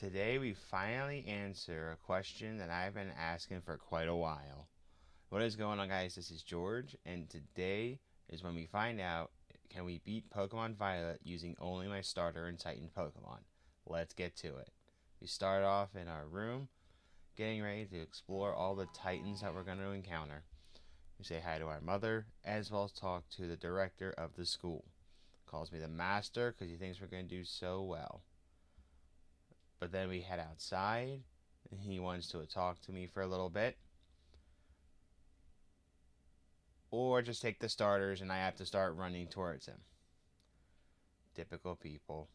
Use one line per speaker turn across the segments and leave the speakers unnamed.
Today we finally answer a question that I've been asking for quite a while. What is going on, guys? This is George, and today is when we find out, can we beat Pokemon Violet using only my starter and Titan Pokemon? Let's get to it. We start off in our room, getting ready to explore all the Titans that we're going to encounter. We say hi to our mother, as well as talk to the director of the school. Calls me the master because he thinks we're going to do so well. But then we head outside, and he wants to talk to me for a little bit. Or just take the starters and I have to start running towards him. Typical people.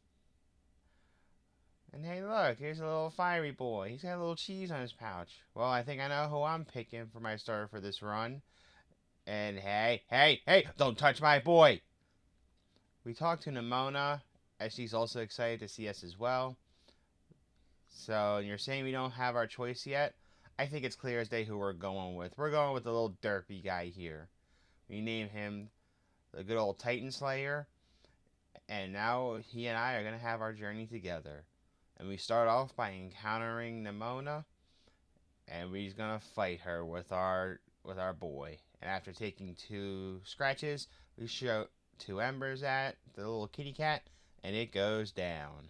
And hey, look, here's a little fiery boy. He's got a little cheese on his pouch. Well, I think I know who I'm picking for my starter for this run. And hey, don't touch my boy. We talked to Nemona, as she's also excited to see us as well. So, you're saying we don't have our choice yet? I think it's clear as day who we're going with. We're going with the little derpy guy here. We name him the good old Titan Slayer. And now he and I are going to have our journey together. And we start off by encountering Nemona. And we're going to fight her with our boy. And after taking 2 scratches, we shoot 2 embers at the little kitty cat. And it goes down.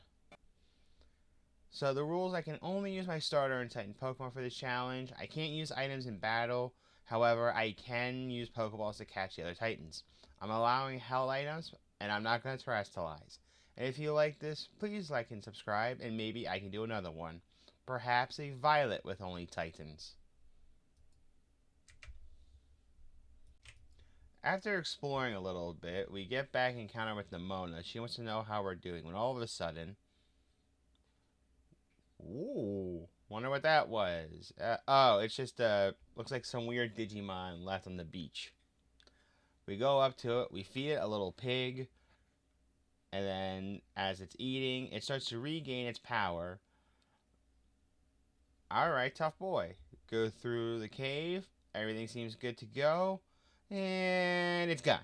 So the rules, I can only use my starter and Titan Pokemon for this challenge. I can't use items in battle. However, I can use Pokeballs to catch the other Titans. I'm allowing held items, and I'm not going to terrestrialize. And if you like this, please like and subscribe, and maybe I can do another one. Perhaps a Violet with only Titans. After exploring a little bit, we get back and encounter with Nemona. She wants to know how we're doing, when all of a sudden... Ooh, wonder what that was. Oh, it's just, looks like some weird Digimon left on the beach. We go up to it, we feed it a little pig, and then as it's eating, it starts to regain its power. Alright, tough boy. Go through the cave, everything seems good to go, and it's gone.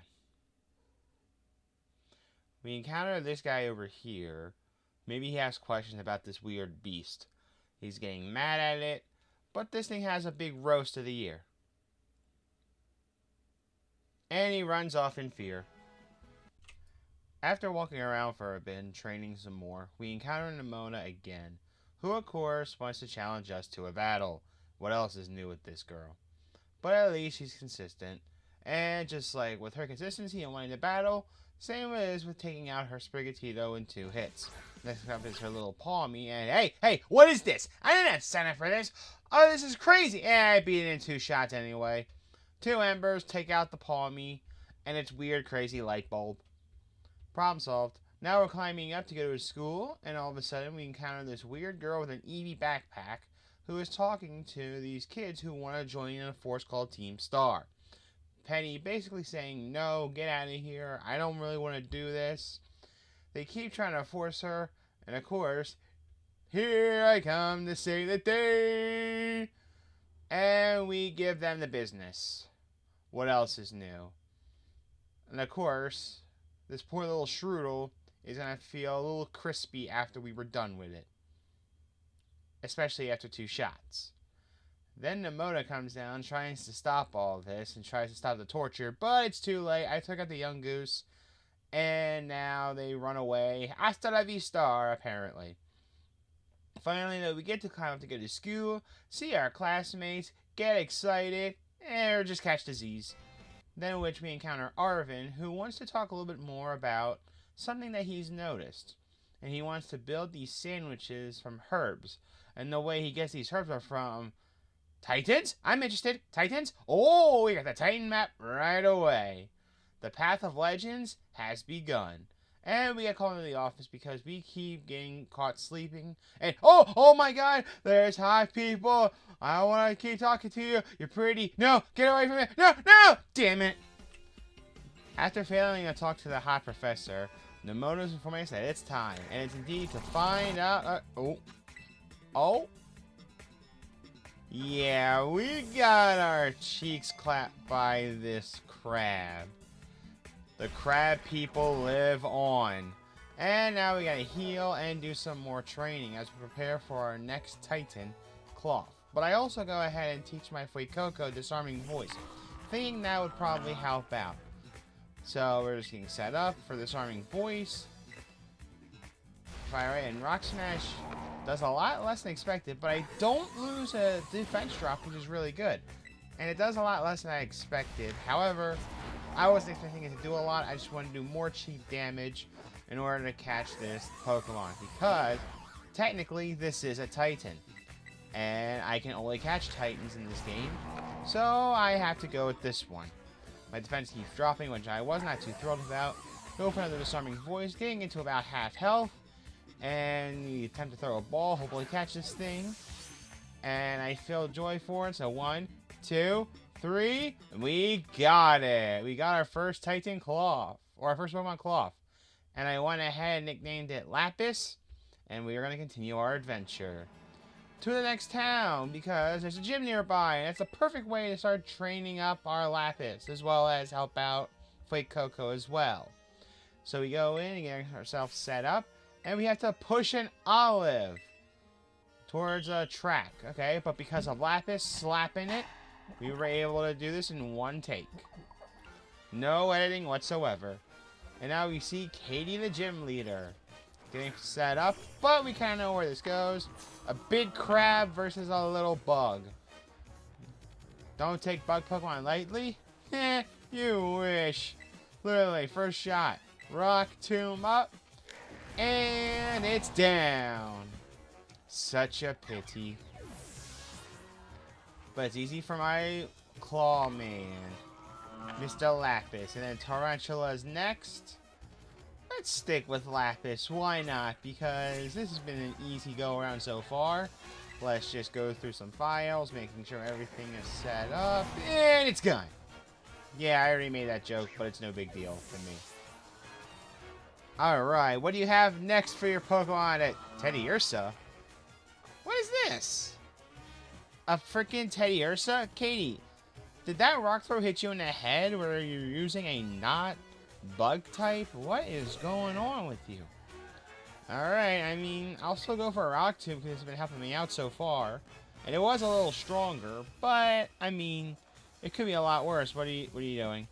We encounter this guy over here. Maybe he has questions about this weird beast. He's getting mad at it, but this thing has a big roast of the year. And he runs off in fear. After walking around for a bit and training some more, we encounter Nemona again, who of course wants to challenge us to a battle. What else is new with this girl? But at least she's consistent, and just like with her consistency and wanting to battle, same as with taking out her Sprigatito in 2 hits. Next up is her little Palmy, and hey, what is this? I didn't sign up for this. Oh, this is crazy. I beat it in 2 shots anyway. 2 embers, take out the Palmy, and its weird, crazy light bulb. Problem solved. Now we're climbing up to go to school, and all of a sudden we encounter this weird girl with an Eevee backpack who is talking to these kids who want to join in a force called Team Star. Penny basically saying, no, get out of here, I don't really want to do this. They keep trying to force her, and of course, here I come to save the day. And we give them the business. What else is new? And of course, this poor little Shroodle is going to feel a little crispy after we were done with it. Especially after 2 shots. Then Nemona comes down, tries to stop all of this, and tries to stop the torture, but it's too late. I took out the young goose, and now they run away. Hasta la vista, apparently. Finally, though, we get to climb up to go to school, see our classmates, get excited, or just catch disease. Then in which we encounter Arvin, who wants to talk a little bit more about something that he's noticed. And he wants to build these sandwiches from herbs. And the way he gets these herbs are from... Titans? I'm interested. Titans? Oh, we got the Titan map right away. The Path of Legends has begun. And we get called into the office because we keep getting caught sleeping. And, oh my god, there's hot people. I want to keep talking to you. You're pretty. No, get away from me. No, damn it. After failing to talk to the hot professor, Nemona's informing us that it's time. And it's indeed to find out... Oh. Yeah, we got our cheeks clapped by this crab. The crab people live on. And now we gotta heal and do some more training as we prepare for our next Titan, Cloth. But I also go ahead and teach my Fuecoco Disarming Voice, thinking that would probably help out. So we're just getting set up for Disarming Voice. Fire and Rock Smash does a lot less than expected, but I don't lose a defense drop, which is really good. And it does a lot less than I expected. However, I wasn't expecting it to do a lot. I just wanted to do more cheap damage in order to catch this Pokemon, because technically this is a Titan. And I can only catch Titans in this game, so I have to go with this one. My defense keeps dropping, which I was not too thrilled about. Go for another Disarming Voice, getting into about half health. And you attempt to throw a ball, hopefully catch this thing. And I feel joy for it. So 1, 2, 3. And we got it. We got our first Titan Cloth. Or our first Pokemon Cloth. And I went ahead and nicknamed it Lapis. And we are going to continue our adventure to the next town, because there's a gym nearby. And it's a perfect way to start training up our Lapis, as well as help out Fuecoco as well. So we go in and get ourselves set up. And we have to push an Olive towards a track, okay? But because of Lapis slapping it, we were able to do this in one take. No editing whatsoever. And now we see Katie, the gym leader, getting set up. But we kind of know where this goes. A big crab versus a little bug. Don't take bug Pokemon lightly. Heh, you wish. Literally, first shot. Rock Tomb up. And it's down. Such a pity. But it's easy for my Claw Man, Mr. Lapis. And then Tarantula's next. Let's stick with Lapis. Why not? Because this has been an easy go around so far. Let's just go through some files, making sure everything is set up. And it's gone. Yeah, I already made that joke, but it's no big deal for me. Alright, what do you have next for your Pokemon at Teddiursa? What is this? A freaking Teddiursa? Katie, did that rock throw hit you in the head where you're using a not bug type? What is going on with you? Alright, I mean, I'll still go for a rock tomb because it's been helping me out so far. And it was a little stronger, but, I mean, it could be a lot worse. What are you doing?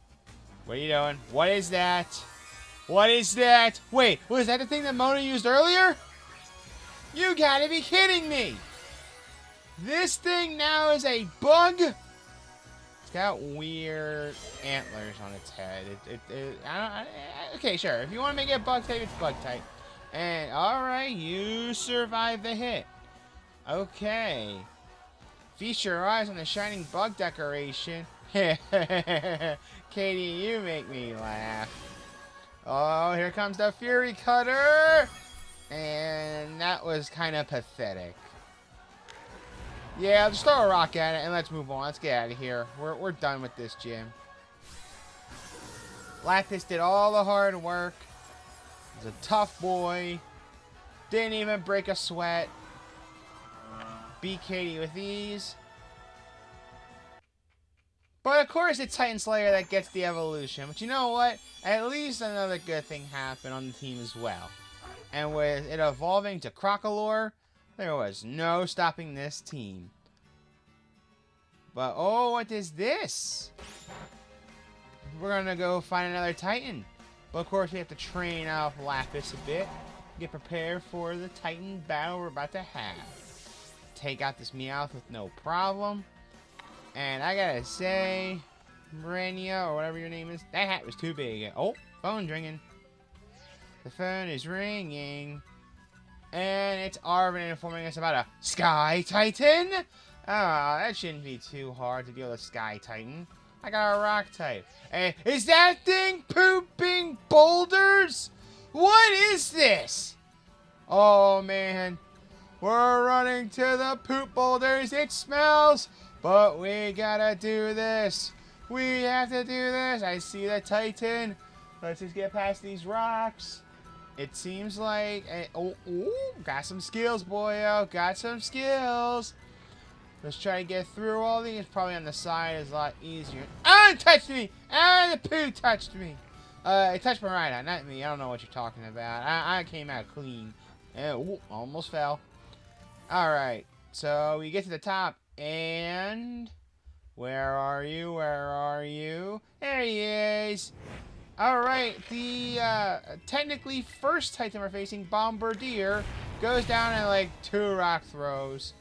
What are you doing? What is that? What is that? Wait, was that the thing that Mona used earlier? You gotta be kidding me! This thing now is a bug? It's got weird antlers on its head. Okay, sure. If you want to make it bug type, it's bug type. And, alright, you survived the hit. Okay. Feast your eyes on the shining bug decoration. Katie, you make me laugh. Oh, here comes the Fury Cutter! And that was kind of pathetic. Yeah, just throw a rock at it and let's move on. Let's get out of here. We're done with this gym. Lapis did all the hard work. He's a tough boy. Didn't even break a sweat. Beat Katie with ease. But of course it's Titan Slayer that gets the evolution. But you know what? At least another good thing happened on the team as well. And with it evolving to Crocalor, there was no stopping this team. But oh, what is this? We're gonna go find another Titan. But of course we have to train off Lapis a bit. Get prepared for the Titan battle we're about to have. Take out this Meowth with no problem. And I gotta say, Mirania, or whatever your name is, that hat was too big. Oh, phone's ringing. The phone is ringing. And it's Arvin informing us about a Sky Titan. Ah, that shouldn't be too hard to deal with Sky Titan. I got a rock type. Hey, is that thing pooping boulders? What is this? Oh, man. We're running to the poop boulders. It smells. But we gotta do this. We have to do this. I see the Titan. Let's just get past these rocks. It seems like... got some skills, boyo. Got some skills. Let's try to get through all these. Probably on the side is a lot easier. Ah, it touched me! Ah, the poo touched me! It touched Marina, not me. I don't know what you're talking about. I came out clean. Ooh, almost fell. Alright, so we get to the top, and... Where are you? Where are you? There he is! Alright, the technically first Titan we're facing, Bombardier, goes down in like 2 rock throws.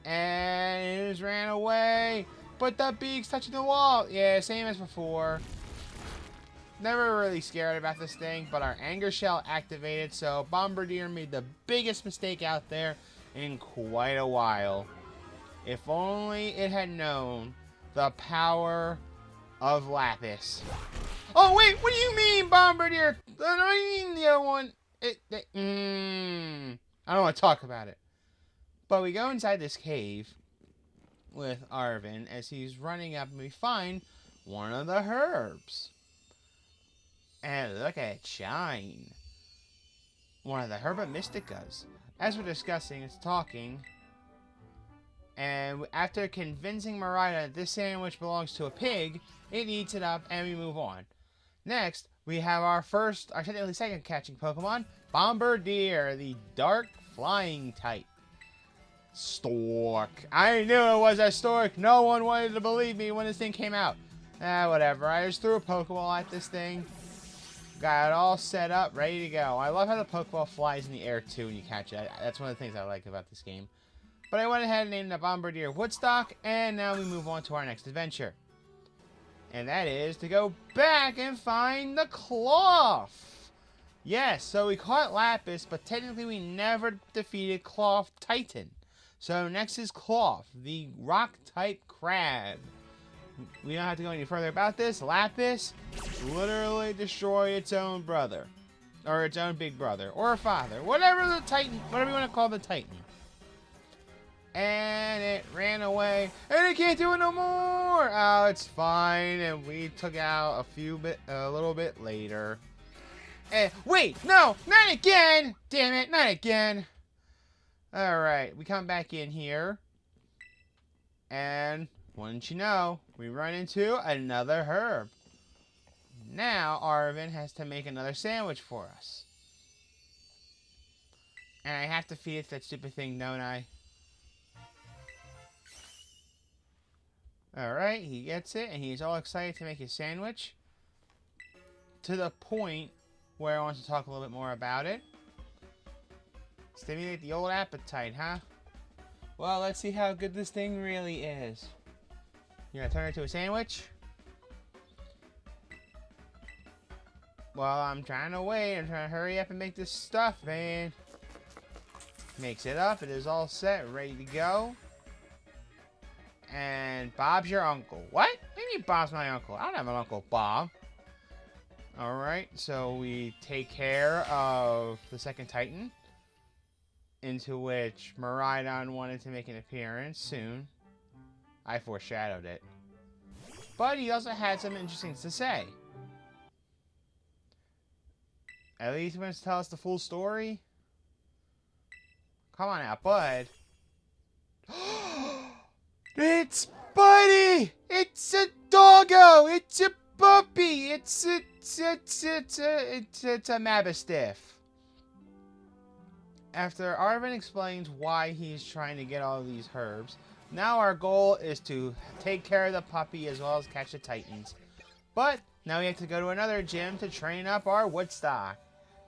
And it just ran away. But the beak's touching the wall. Yeah, same as before. Never really scared about this thing, but our anger shell activated, so Bombardier made the biggest mistake out there in quite a while. If only it had known the power of Lapis. Oh, wait, what do you mean, Bombardier? What do you mean the other one? I don't want to talk about it. But we go inside this cave with Arven as he's running up, and we find one of the herbs. And look at it shine. One of the Herba Mysticas. As we're discussing, it's talking. And after convincing Marina that this sandwich belongs to a pig, it eats it up and we move on. Next, we have our technically second catching Pokemon, Bombardier, the dark flying type. Stork. I knew it was a stork. No one wanted to believe me when this thing came out. Whatever. I just threw a Pokeball at this thing. Got it all set up, ready to go. I love how the Pokeball flies in the air too when you catch it. That's one of the things I like about this game. But I went ahead and named the Bombardier Woodstock, and now we move on to our next adventure. And that is to go back and find the Klawf. Yes, so we caught Lapis, but technically we never defeated Klawf Titan. So next is Klawf, the rock-type crab. We don't have to go any further about this. Lapis literally destroyed its own brother. Or its own big brother. Or father. Whatever the Titan, whatever you want to call the Titan. And it ran away. And it can't do it no more! Oh, it's fine. And we took out a little bit later. And wait! No! Not again! Damn it, not again! Alright, we come back in here. And... wouldn't you know, we run into another herb. Now, Arven has to make another sandwich for us. And I have to feed it that stupid thing, don't I? Alright, he gets it, and he's all excited to make his sandwich. To the point where I want to talk a little bit more about it. Stimulate the old appetite, huh? Well, let's see how good this thing really is. You're gonna turn it into a sandwich? Well, I'm trying to wait. I'm trying to hurry up and make this stuff, man. Makes it up. It is all set, ready to go. And Bob's your uncle. What? What do you mean Bob's my uncle? I don't have an Uncle Bob. Alright, so we take care of the second Titan. Into which Miraidon wanted to make an appearance soon. I foreshadowed it. But he also had some interesting things to say. At least he wants to tell us the full story. Come on now, bud. It's Buddy! It's a doggo! It's a puppy! It's a Mastiff. After Arven explains why he's trying to get all of these herbs, now our goal is to take care of the puppy as well as catch the Titans. But now we have to go to another gym to train up our Woodstock.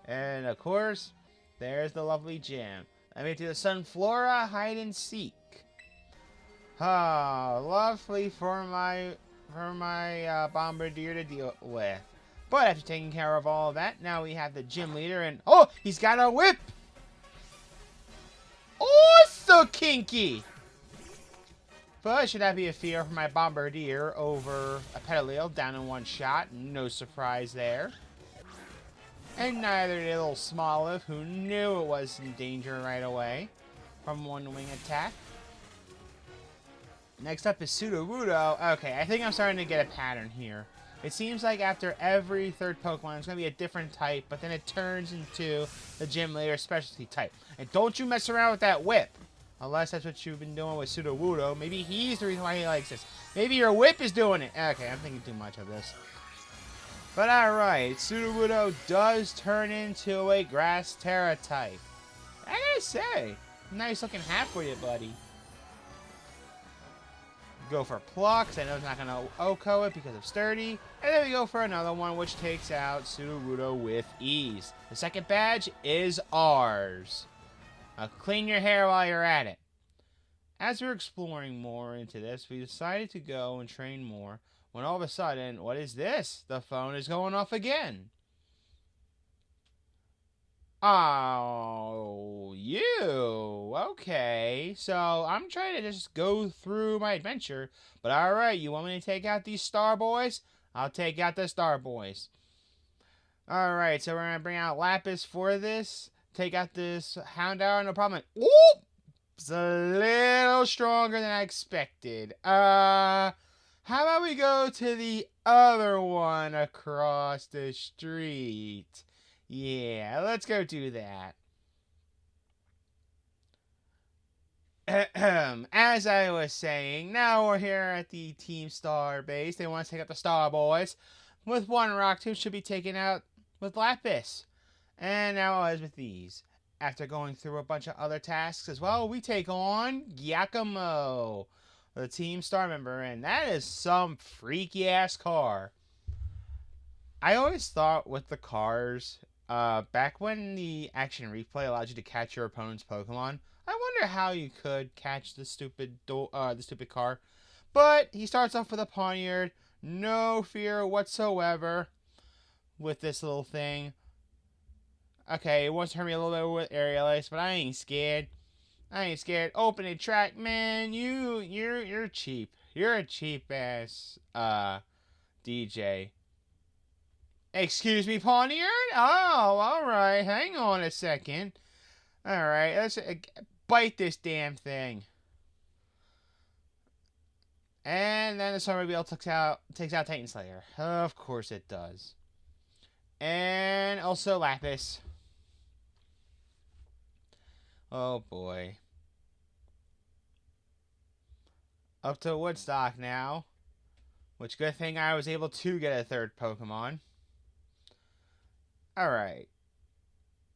And of course, there's the lovely gym. Then we have to do the Sunflora hide and seek. Ah, lovely for my Bombardier to deal with. But after taking care of all of that, now we have the gym leader and oh, he's got a whip! Oh, so kinky! But should that be a fear for my Bombardier over a Petalil down in one shot? No surprise there. And neither did little Smoliv, who knew it was in danger right away from one wing attack. Next up is Sudowoodo. Okay, I think I'm starting to get a pattern here. It seems like after every third Pokemon, it's going to be a different type, but then it turns into the gym leader specialty type. And don't you mess around with that whip. Unless that's what you've been doing with Sudowoodo. Maybe he's the reason why he likes this. Maybe your whip is doing it. Okay, I'm thinking too much of this. But alright, Sudowoodo does turn into a Grass Terra type. I gotta say, nice looking hat for you, buddy. Go for Pluck, I know it's not gonna OHKO it because of Sturdy. And then we go for another one, which takes out Sudowoodo with ease. The second badge is ours. Clean your hair while you're at it. As we're exploring more into this, we decided to go and train more, when all of a sudden, what is this? The phone is going off again. Oh, you. Okay. So I'm trying to just go through my adventure. But alright, you want me to take out these Star Boys? I'll take out the Star Boys. Alright, so we're going to bring out Lapis for this. Take out this Houndour, no problem. Oop! It's a little stronger than I expected. How about we go to the other one across the street? Yeah, let's go do that. As I was saying, now we're here at the Team Star base. They want to take out the Star Boys. With one Rock Tomb should be taken out with Lapis. And now as with these. After going through a bunch of other tasks as well, we take on Giacomo, the Team Star member, and that is some freaky ass car. I always thought with the cars, back when the action replay allowed you to catch your opponent's Pokemon, I wonder how you could catch the stupid car. But he starts off with a Pawniard, no fear whatsoever with this little thing. Okay, it wants to hurt me a little bit with Aerialist, but I ain't scared. Open it, track, man. You're cheap. You're a cheap ass DJ. Excuse me, Pawniard? Oh, alright. Hang on a second. Alright, let's bite this damn thing. And then the Snowmobile takes out Titan Slayer. Of course it does. And also Lapis. Oh boy. Up to Woodstock now. Which, good thing I was able to get a third Pokemon. Alright.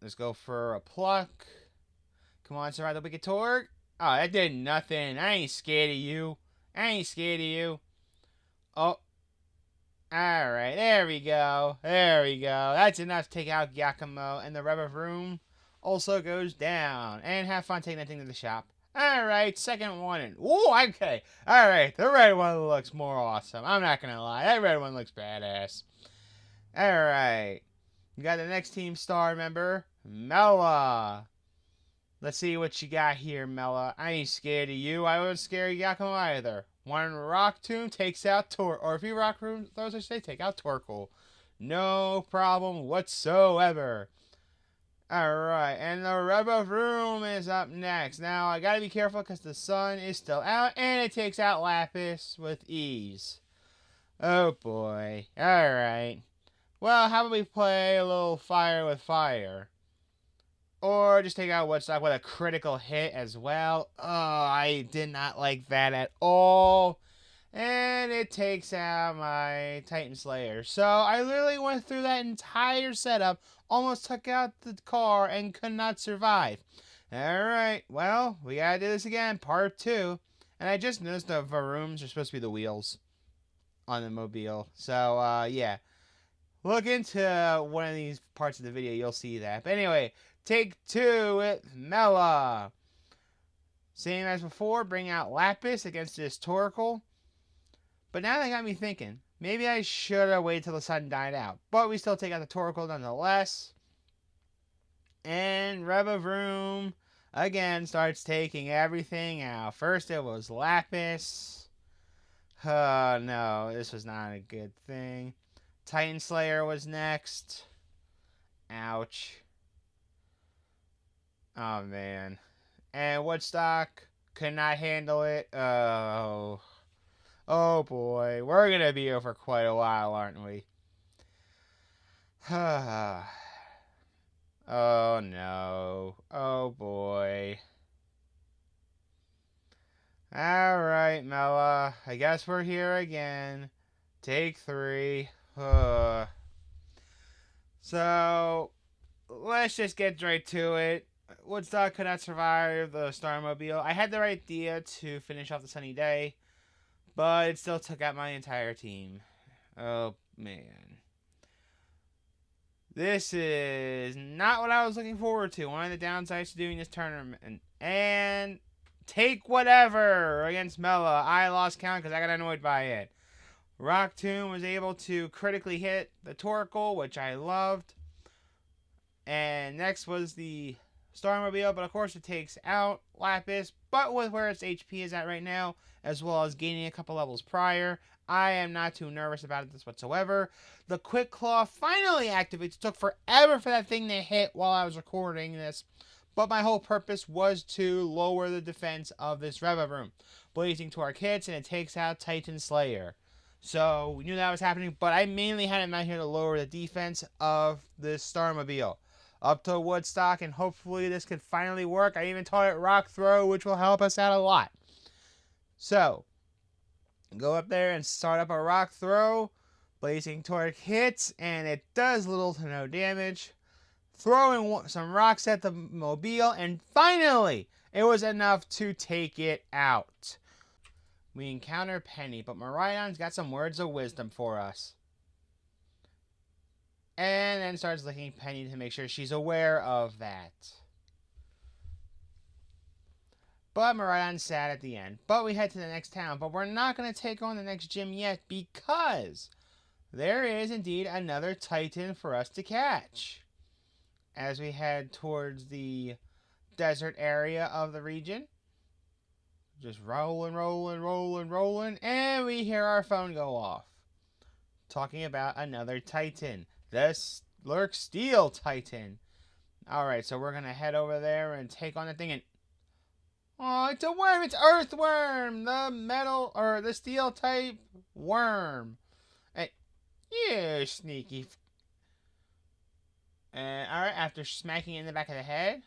Let's go for a Pluck. Come on, survive the Wicked Torque. Oh, that did nothing. I ain't scared of you. Oh. Alright, there we go. That's enough to take out Giacomo. And the Rev Room also goes down. And have fun taking that thing to the shop. Alright, second one. Ooh, okay. Alright, the red one looks more awesome. I'm not gonna lie. That red one looks badass. Alright. You got the next Team Star member, Mela. Let's see what you got here, Mela. I ain't scared of you. I wasn't scared of Giacomo either. One Rock Tomb takes out or if you Rock Tomb those I say, take out Torkoal. No problem whatsoever. Alright, and the Rev Room is up next. Now, I gotta be careful because the sun is still out, and it takes out Lapis with ease. Oh boy. Alright. Well, how about we play a little fire with fire? Or just take out Woodstock with a critical hit as well. Oh, I did not like that at all. And it takes out my Titan Slayer. So I literally went through that entire setup, almost took out the car, and could not survive. Alright, well, we gotta do this again, part 2. And I just noticed the Varooms are supposed to be the wheels on the mobile. So, yeah. Look into one of these parts of the video, you'll see that. But anyway, take 2 with Mela. Same as before, bring out Lapis against this Torkoal. But now that got me thinking, maybe I should have waited till the sun died out. But we still take out the Torkoal nonetheless. And Rev Room again starts taking everything out. First it was Lapis. Oh no, this was not a good thing. Titan Slayer was next. Ouch. Oh man. And Woodstock could not handle it. Oh. Oh boy. We're gonna be here for quite a while, aren't we? Oh no. Oh boy. Alright, Mela. I guess we're here again. Take 3. So, let's just get right to it. Woodstock could not survive the Starmobile. I had the right idea to finish off the sunny day, but it still took out my entire team. Oh, man. This is not what I was looking forward to. One of the downsides to doing this tournament. And take whatever against Mela. I lost count because I got annoyed by it. Rock Tomb was able to critically hit the Torkoal, which I loved. And next was the Starmobile, but of course it takes out Lapis. But with where its HP is at right now, as well as gaining a couple levels prior, I am not too nervous about this whatsoever. The Quick Claw finally activates. It took forever for that thing to hit while I was recording this. But my whole purpose was to lower the defense of this Revavroom. Blazing Torque hits, and it takes out Titan Slayer. So we knew that was happening, but I mainly had him out here to lower the defense of this Starmobile. Up to Woodstock, and hopefully this could finally work. I even taught it Rock Throw, which will help us out a lot. So, go up there and start up a Rock Throw. Blazing Torque hits, and it does little to no damage. Throwing some rocks at the mobile, and finally, it was enough to take it out. We encounter Penny, but Miraidon's got some words of wisdom for us. And then starts licking Penny to make sure she's aware of that. But Miraidon's sad at the end. But we head to the next town. But we're not going to take on the next gym yet because there is indeed another Titan for us to catch. As we head towards the desert area of the region. Just rolling, and we hear our phone go off. Talking about another Titan. The Lurk Steel Titan. Alright, so we're going to head over there and take on the thing. And oh, it's a worm. It's Earthworm. The metal, or the steel type worm. And you sneaky. And alright, after smacking it in the back of the head,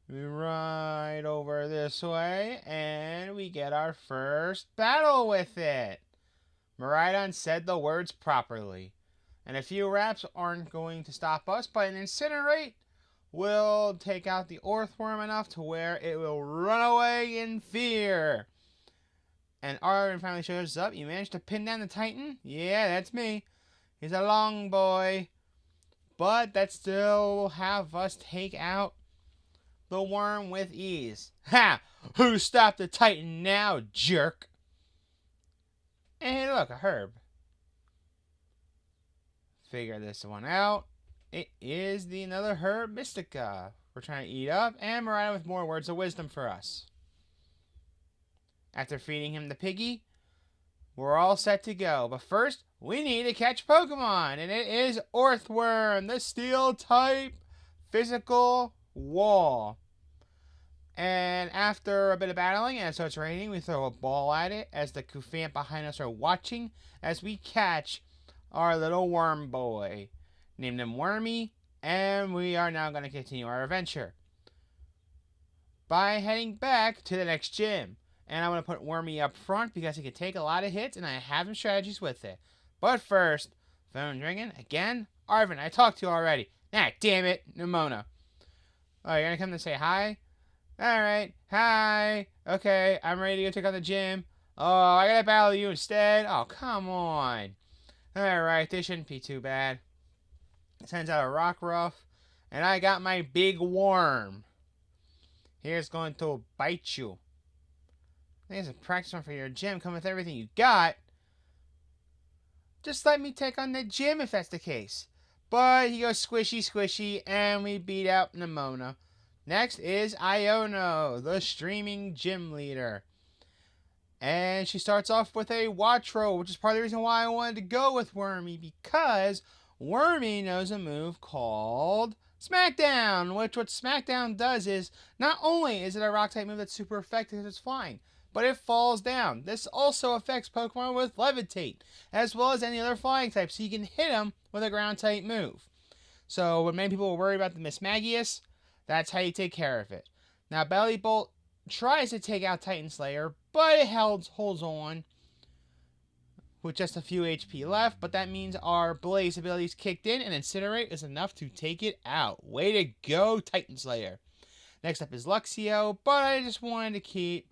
we ride over this way, and we get our first battle with it. Miraidon said the words properly. And a few raps aren't going to stop us, but an Incinerate will take out the Earthworm enough to where it will run away in fear. And Arven finally shows up. You managed to pin down the Titan? Yeah, that's me. He's a long boy. But that still will have us take out the worm with ease. Ha! Who stopped the Titan now, jerk? And hey, look, a herb. Figure this one out. It is another herb, Mystica. We're trying to eat up, and Miraidon with more words of wisdom for us. After feeding him the piggy, we're all set to go. But first, we need to catch Pokemon, and it is Earthworm, the steel type physical wall. And after a bit of battling, and it starts raining, we throw a ball at it as the Cufant behind us are watching as we catch our little worm boy. Named him Wormy, and we are now going to continue our adventure by heading back to the next gym. And I'm going to put Wormy up front because he can take a lot of hits, and I have some strategies with it. But first, phone ringing again. Arven, I talked to you already. Ah, damn it, Nemona. Oh, you're going to come to say hi? Alright, hi. Okay, I'm ready to go check out the gym. Oh, I gotta battle you instead? Oh, come on. Alright, this shouldn't be too bad. Sends out a Rockruff, and I got my big worm. Here's going to bite you. There's a practice one for your gym. Come with everything you got. Just let me take on the gym if that's the case. But he goes squishy, and we beat out Nemona. Next is Iono, the streaming gym leader. And she starts off with a Watro, which is part of the reason why I wanted to go with Wormy, because Wormy knows a move called Smackdown, which what Smackdown does is, not only is it a rock type move that's super effective because it's flying, but it falls down. This also affects Pokemon with Levitate, as well as any other flying type, so you can hit them with a ground type move. So when many people were worried about the Mismagius, that's how you take care of it. Now Belly Bolt tries to take out Titan Slayer, but it holds on with just a few HP left, but that means our Blaze abilities kicked in, and Incinerate is enough to take it out. Way to go, Titan Slayer. Next up is Luxio, but I just wanted to keep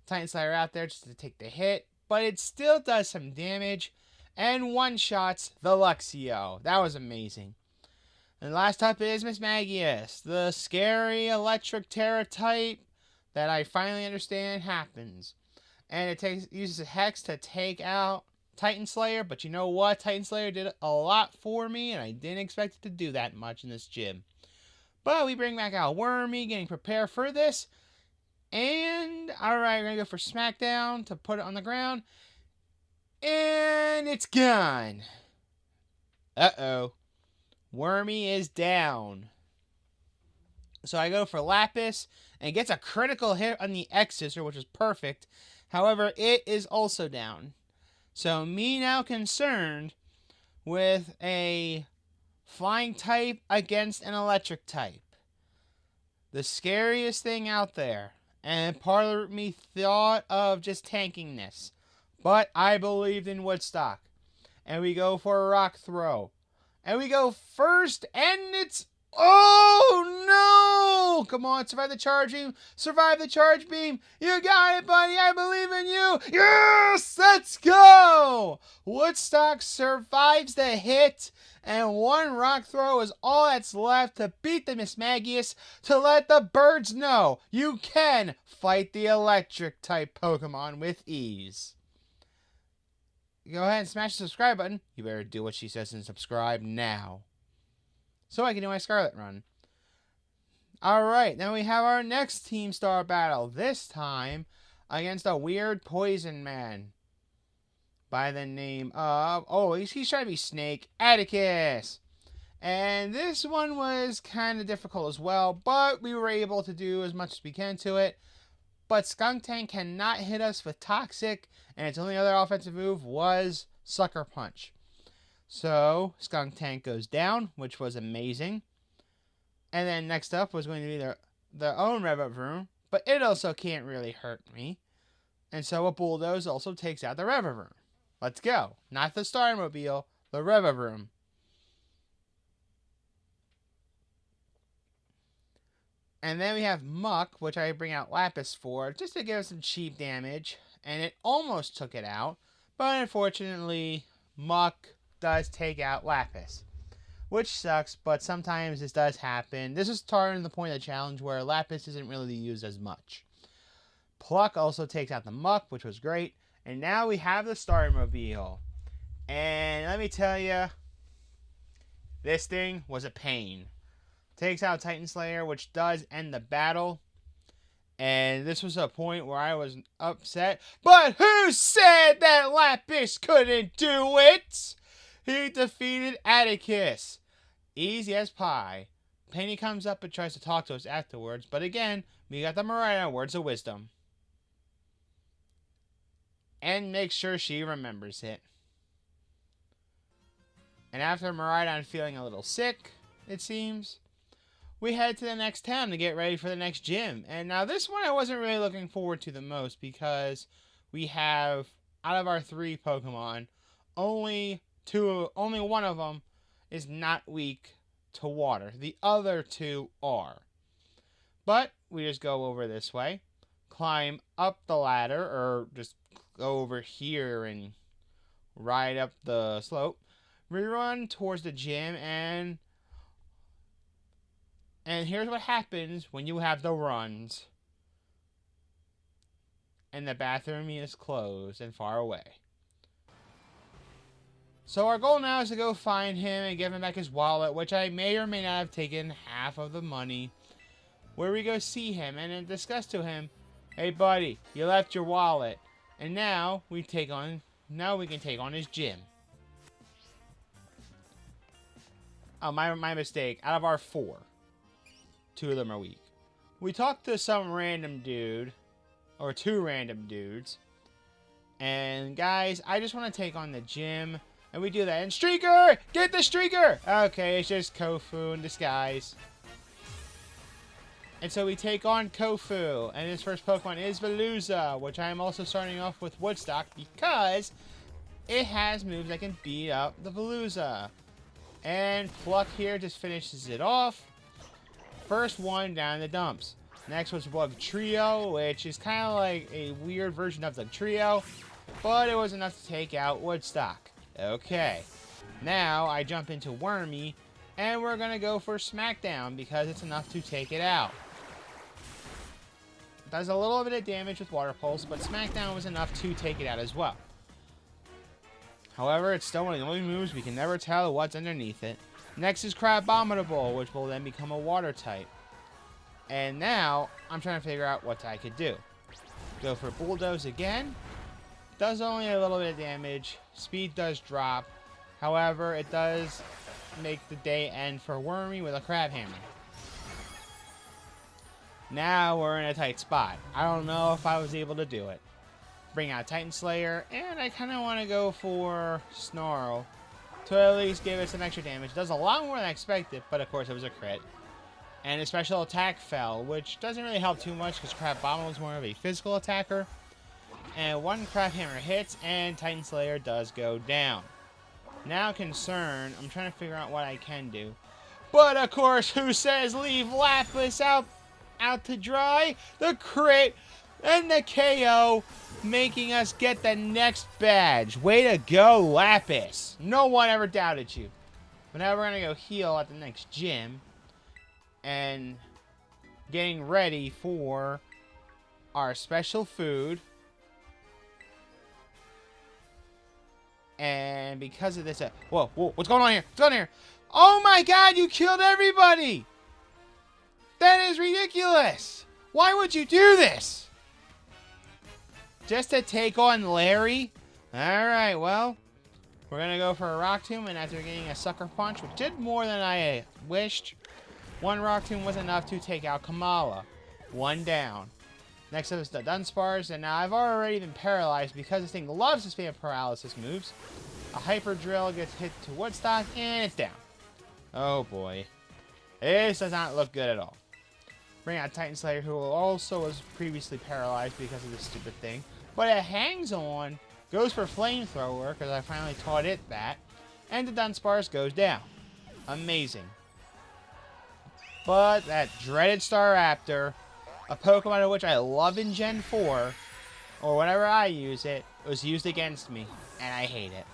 Titan Slayer out there just to take the hit, but it still does some damage, and one-shots the Luxio. That was amazing. And last up is Mismagius, the scary electric Terra type that I finally understand happens. And it uses a Hex to take out Titan Slayer, but you know what? Titan Slayer did a lot for me, and I didn't expect it to do that much in this gym. But we bring back out Wormy, getting prepared for this. And, alright, we're going to go for Smackdown to put it on the ground. And it's gone. Uh-oh. Wormy is down. So I go for Lapis, and gets a critical hit on the X-Scissor, which is perfect. However, it is also down. So me now concerned with a flying type against an electric type. The scariest thing out there. And part of me thought of just tanking this. But I believed in Woodstock. And we go for a Rock Throw. And we go first, and it's... Oh, no! Come on, survive the charge beam. Survive the charge beam. You got it, buddy. I believe in you. Yes! Let's go! Woodstock survives the hit, and one Rock Throw is all that's left to beat the Mismagius to let the birds know you can fight the electric-type Pokemon with ease. Go ahead and smash the subscribe button. You better do what she says and subscribe now, so I can do my Scarlet run. Alright, then we have our next Team Star battle. This time against a weird poison man by the name of... Oh, he's trying to be Snake. Atticus! And this one was kind of difficult as well, but we were able to do as much as we can to it. But Skuntank cannot hit us with Toxic, and its only other offensive move was Sucker Punch. So, Skuntank goes down, which was amazing. And then next up was going to be their own Revavroom, but it also can't really hurt me. And so a Bulldoze also takes out the Revavroom. Let's go. Not the Starmobile, the Revavroom. And then we have Muck, which I bring out Lapis for, just to give us some cheap damage. And it almost took it out, but unfortunately, Muck does take out Lapis, which sucks, but sometimes this does happen. This is turning the point of the challenge where Lapis isn't really used as much. Pluck also takes out the Muck, which was great. And now we have the Starmobile. And let me tell you, this thing was a pain. Takes out Titan Slayer, which does end the battle. And this was a point where I was upset. But who said that Lapis couldn't do it? He defeated Atticus. Easy as pie. Penny comes up and tries to talk to us afterwards. But again, we got the Mariah words of wisdom. And make sure she remembers it. And after Miraidon feeling a little sick, it seems, we head to the next town to get ready for the next gym. And now this one I wasn't really looking forward to the most, because we have, out of our 3 Pokemon, only one of them is not weak to water. The other 2 are. But we just go over this way, climb up the ladder, or just go over here and ride up the slope. We run towards the gym, and here's what happens when you have the runs. And the bathroom is closed and far away. So our goal now is to go find him and give him back his wallet, which I may or may not have taken half of the money. Where we go see him and then discuss to him, hey buddy, you left your wallet. And now we can take on his gym. Oh, my mistake. Out of our 4, 2 of them are weak. We talked to some random dude, or 2 random dudes. And guys, I just want to take on the gym. And we do that. And Streaker! Get the Streaker! Okay, it's just Kofu in disguise. And so we take on Kofu. And his first Pokemon is Veluza, which I am also starting off with Woodstock because it has moves that can beat up the Veluza. And Pluck here just finishes it off. First one down in the dumps. Next was Bug Trio, which is kind of like a weird version of the Trio, but it was enough to take out Woodstock. Okay, now I jump into Wormy, and we're going to go for Smackdown because it's enough to take it out. Does a little bit of damage with Water Pulse, but Smackdown was enough to take it out as well. However, it's still one of the only moves we can never tell what's underneath it. Next is Crabominable, which will then become a Water type. And now, I'm trying to figure out what I could do. Go for Bulldoze again. Does only a little bit of damage. Speed does drop. However, it does make the day end for Wormy with a Crab Hammer. Now we're in a tight spot. I don't know if I was able to do it. Bring out Titan Slayer, and I kind of want to go for Snarl to at least give it some extra damage. It does a lot more than I expected, but of course it was a crit. And his special attack fell, which doesn't really help too much because Crabominable is more of a physical attacker. And one Crab Hammer hits, and Titan Slayer does go down. Now concerned, I'm trying to figure out what I can do. But of course, who says leave Lapis out to dry? The crit and the KO, making us get the next badge. Way to go, Lapis. No one ever doubted you. But now we're going to go heal at the next gym. And getting ready for our special food. And because of this... whoa, what's going on here? What's going on here? Oh my god, you killed everybody! That is ridiculous! Why would you do this? Just to take on Larry? Alright, well, we're going to go for a Rock Tomb, and after getting a Sucker Punch, which did more than I wished, one Rock Tomb was enough to take out Kamala. One down. Next up is the Dunsparce, and now I've already been paralyzed because this thing loves to spam paralysis moves. A Hyper Drill gets hit to Woodstock, and it's down. Oh boy. This does not look good at all. Bring out Titan Slayer, who also was previously paralyzed because of this stupid thing. But it hangs on, goes for Flamethrower, because I finally taught it that, and the Dunsparce goes down. Amazing. But that dreaded Staraptor, a Pokemon of which I love in Gen 4, or whenever I use it, was used against me, and I hate it.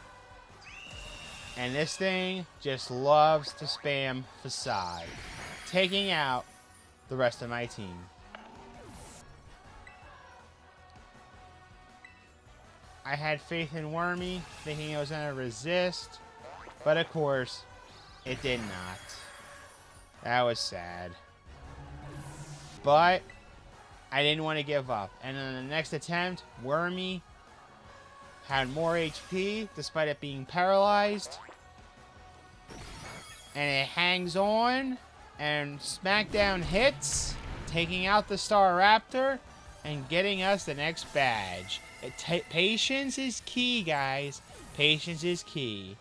And this thing just loves to spam Facade, taking out the rest of my team. I had faith in Wormy, thinking it was going to resist, but of course, it did not. That was sad. But I didn't want to give up. And in the next attempt, Wormy had more HP despite it being paralyzed. And it hangs on. And Smackdown hits, taking out the Staraptor and getting us the next badge. Patience is key, guys. Patience is key.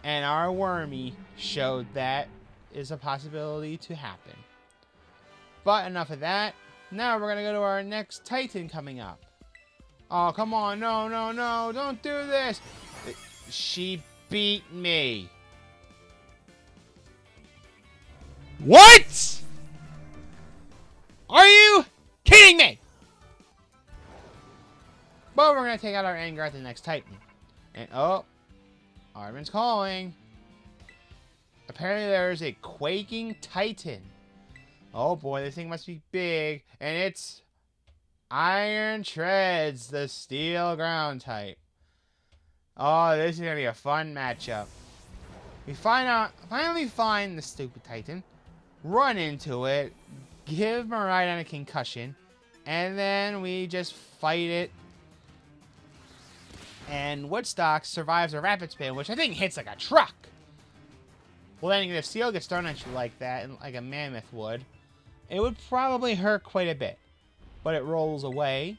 And our Wormy showed that is a possibility to happen. But enough of that. Now we're going to go to our next Titan coming up. Oh, come on. No, no, no. Don't do this. She beat me. What? Are you kidding me? But we're going to take out our anger at the next Titan. And, oh, Arvin's calling. Apparently there's a Quaking Titan. Oh boy, this thing must be big. And it's Iron Treads, the Steel Ground type. Oh, this is going to be a fun matchup. We finally find the stupid Titan, run into it, give Miraidon a concussion, and then we just fight it. And Woodstock survives a Rapid Spin, which I think hits like a truck. Well, then if Steel gets thrown at you like that, like a mammoth would, it would probably hurt quite a bit. But it rolls away.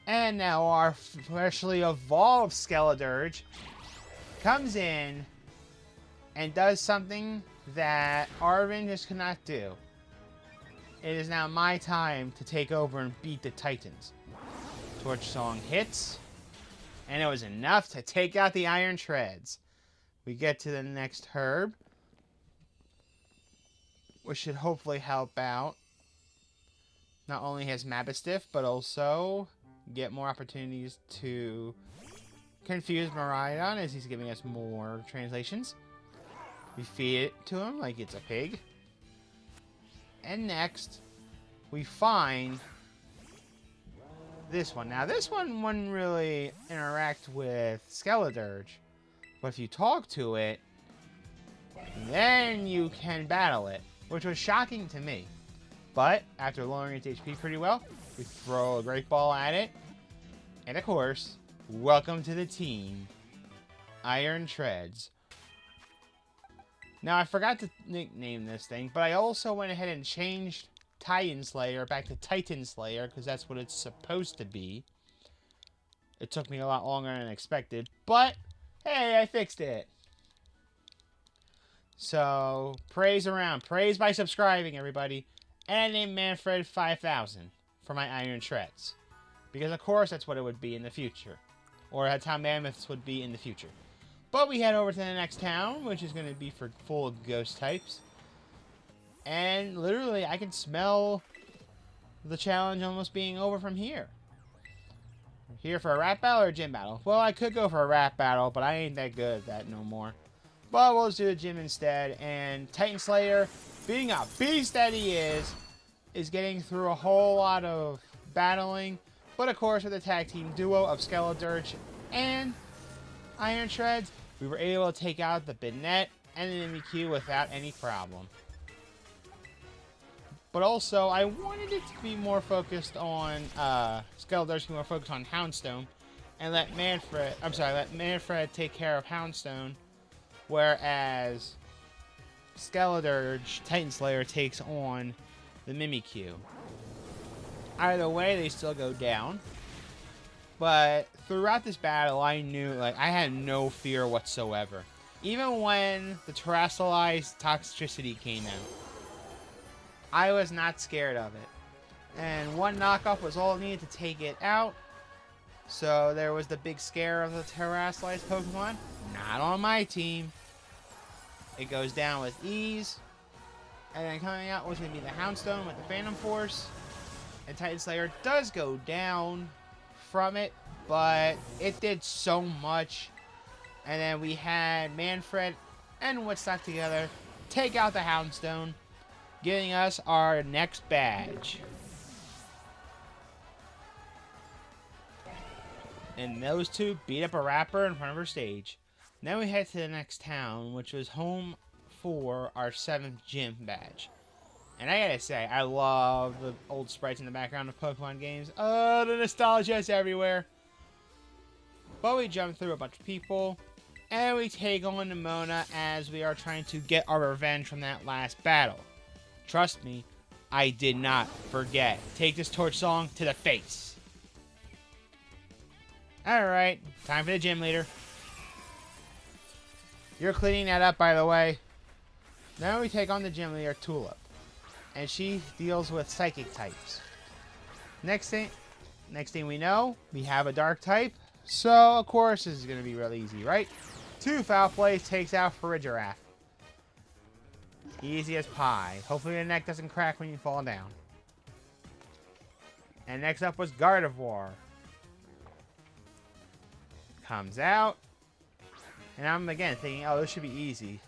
And now our freshly evolved Skeledirge comes in and does something that Arvin just could not do. It is now my time to take over and beat the Titans. Torch Song hits. And it was enough to take out the Iron Treads. We get to the next herb, which should hopefully help out. Not only his Mabstiff, but also get more opportunities to confuse Miraidon as he's giving us more translations. We feed it to him like it's a pig. And next, we find this one. Now, this one wouldn't really interact with Skeledirge, but if you talk to it, then you can battle it, which was shocking to me. But after lowering its HP pretty well, we throw a Great Ball at it, and of course, welcome to the team, Iron Treads. Now, I forgot to nickname this thing, but I also went ahead and changed Titan Slayer back to Titan Slayer, because that's what it's supposed to be. It took me a lot longer than expected, but hey, I fixed it. So, praise around. Praise by subscribing, everybody. And I named Manfred 5000 for my Iron Treads. Because, of course, that's what it would be in the future. Or that's how Mammoths would be in the future. But we head over to the next town, which is going to be for full ghost types. And literally, I can smell the challenge almost being over from here. Here for a rap battle or a gym battle? Well, I could go for a rap battle, but I ain't that good at that no more. But we'll just do a gym instead. And Titan Slayer, being a beast that he is getting through a whole lot of battling. But of course, with the tag team duo of Skeledirge and Iron Treads, we were able to take out the Banette and the Mimikyu without any problem. But also, I wanted it to be more focused on, Skeledirge to be more focused on Houndstone, and let Manfred take care of Houndstone, whereas Skeledirge, Titan Slayer, takes on the Mimikyu. Either way, they still go down. But throughout this battle, I knew, like, I had no fear whatsoever. Even when the Terastallized Toxtricity came out, I was not scared of it. And one knockoff was all needed to take it out. So there was the big scare of the Terastallized Pokemon. Not on my team. It goes down with ease. And then coming out was going to be the Houndstone with the Phantom Force. And Titan Slayer does go down from it, but it did so much. And then we had Manfred and Woodstock together take out the Houndstone, giving us our next badge. And those two beat up a rapper in front of our stage. Now we head to the next town, which was home for our 7th gym badge. And I gotta say, I love the old sprites in the background of Pokemon games. Oh, the nostalgia is everywhere. But we jump through a bunch of people, and we take on Nemona as we are trying to get our revenge from that last battle. Trust me, I did not forget. Take this torch song to the face. Alright, time for the gym leader. You're cleaning that up, by the way. Now we take on the gym leader, Tulip. And she deals with psychic types. Next thing we know, we have a dark type. So, of course, this is going to be real easy, right? 2 Foul Plays takes out Farigiraf. Easy as pie. Hopefully the neck doesn't crack when you fall down. And next up was Gardevoir. Comes out. And I'm, again, thinking, oh, this should be easy.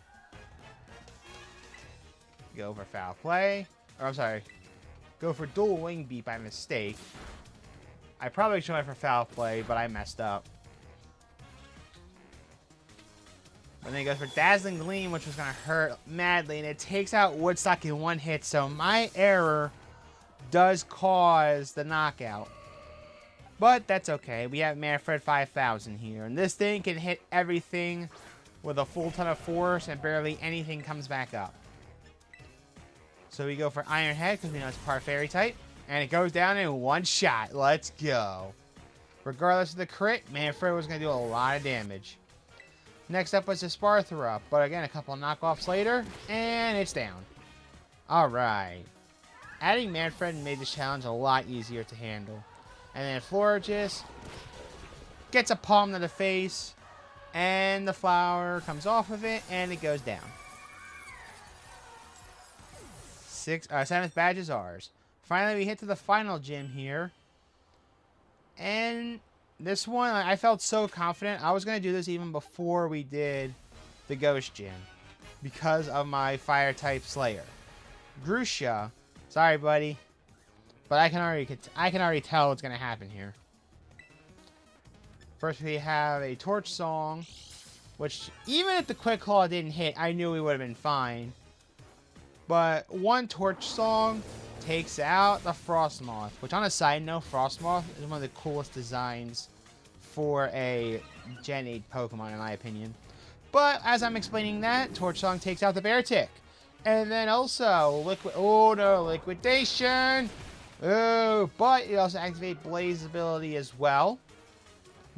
Go for Foul Play. Or, I'm sorry. Go for Dual Wing Beat by mistake. I probably should have went for Foul Play, but I messed up. And then he goes for Dazzling Gleam, which was going to hurt madly. And it takes out Woodstock in 1 hit. So my error does cause the knockout. But that's okay. We have Manfred 5000 here. And this thing can hit everything with a full ton of force. And barely anything comes back up. So we go for Iron Head because we know it's part Fairy type. And it goes down in 1 shot. Let's go. Regardless of the crit, Manfred was going to do a lot of damage. Next up was the Sparthra. But again, a couple of knockoffs later. And it's down. Alright. Adding Manfred made this challenge a lot easier to handle. And then Florges. gets a palm to the face, and the flower comes off of it, and it goes down. 7th badge is ours. Finally, we hit to the final gym here. And this one, I felt so confident. I was going to do this even before we did the Ghost Gym, because of my Fire-type Slayer. Grusha. Sorry, buddy. But I can already tell what's going to happen here. First, we have a Torch Song, which even if the Quick Claw didn't hit, I knew we would have been fine. But one Torch Song takes out the Frostmoth, which on a side note, Frostmoth is one of the coolest designs for a Gen 8 Pokemon in my opinion. But as I'm explaining that, Torch Song takes out the Beartic. And then also, Liquidation! Oh, but it also activates Blaze ability as well,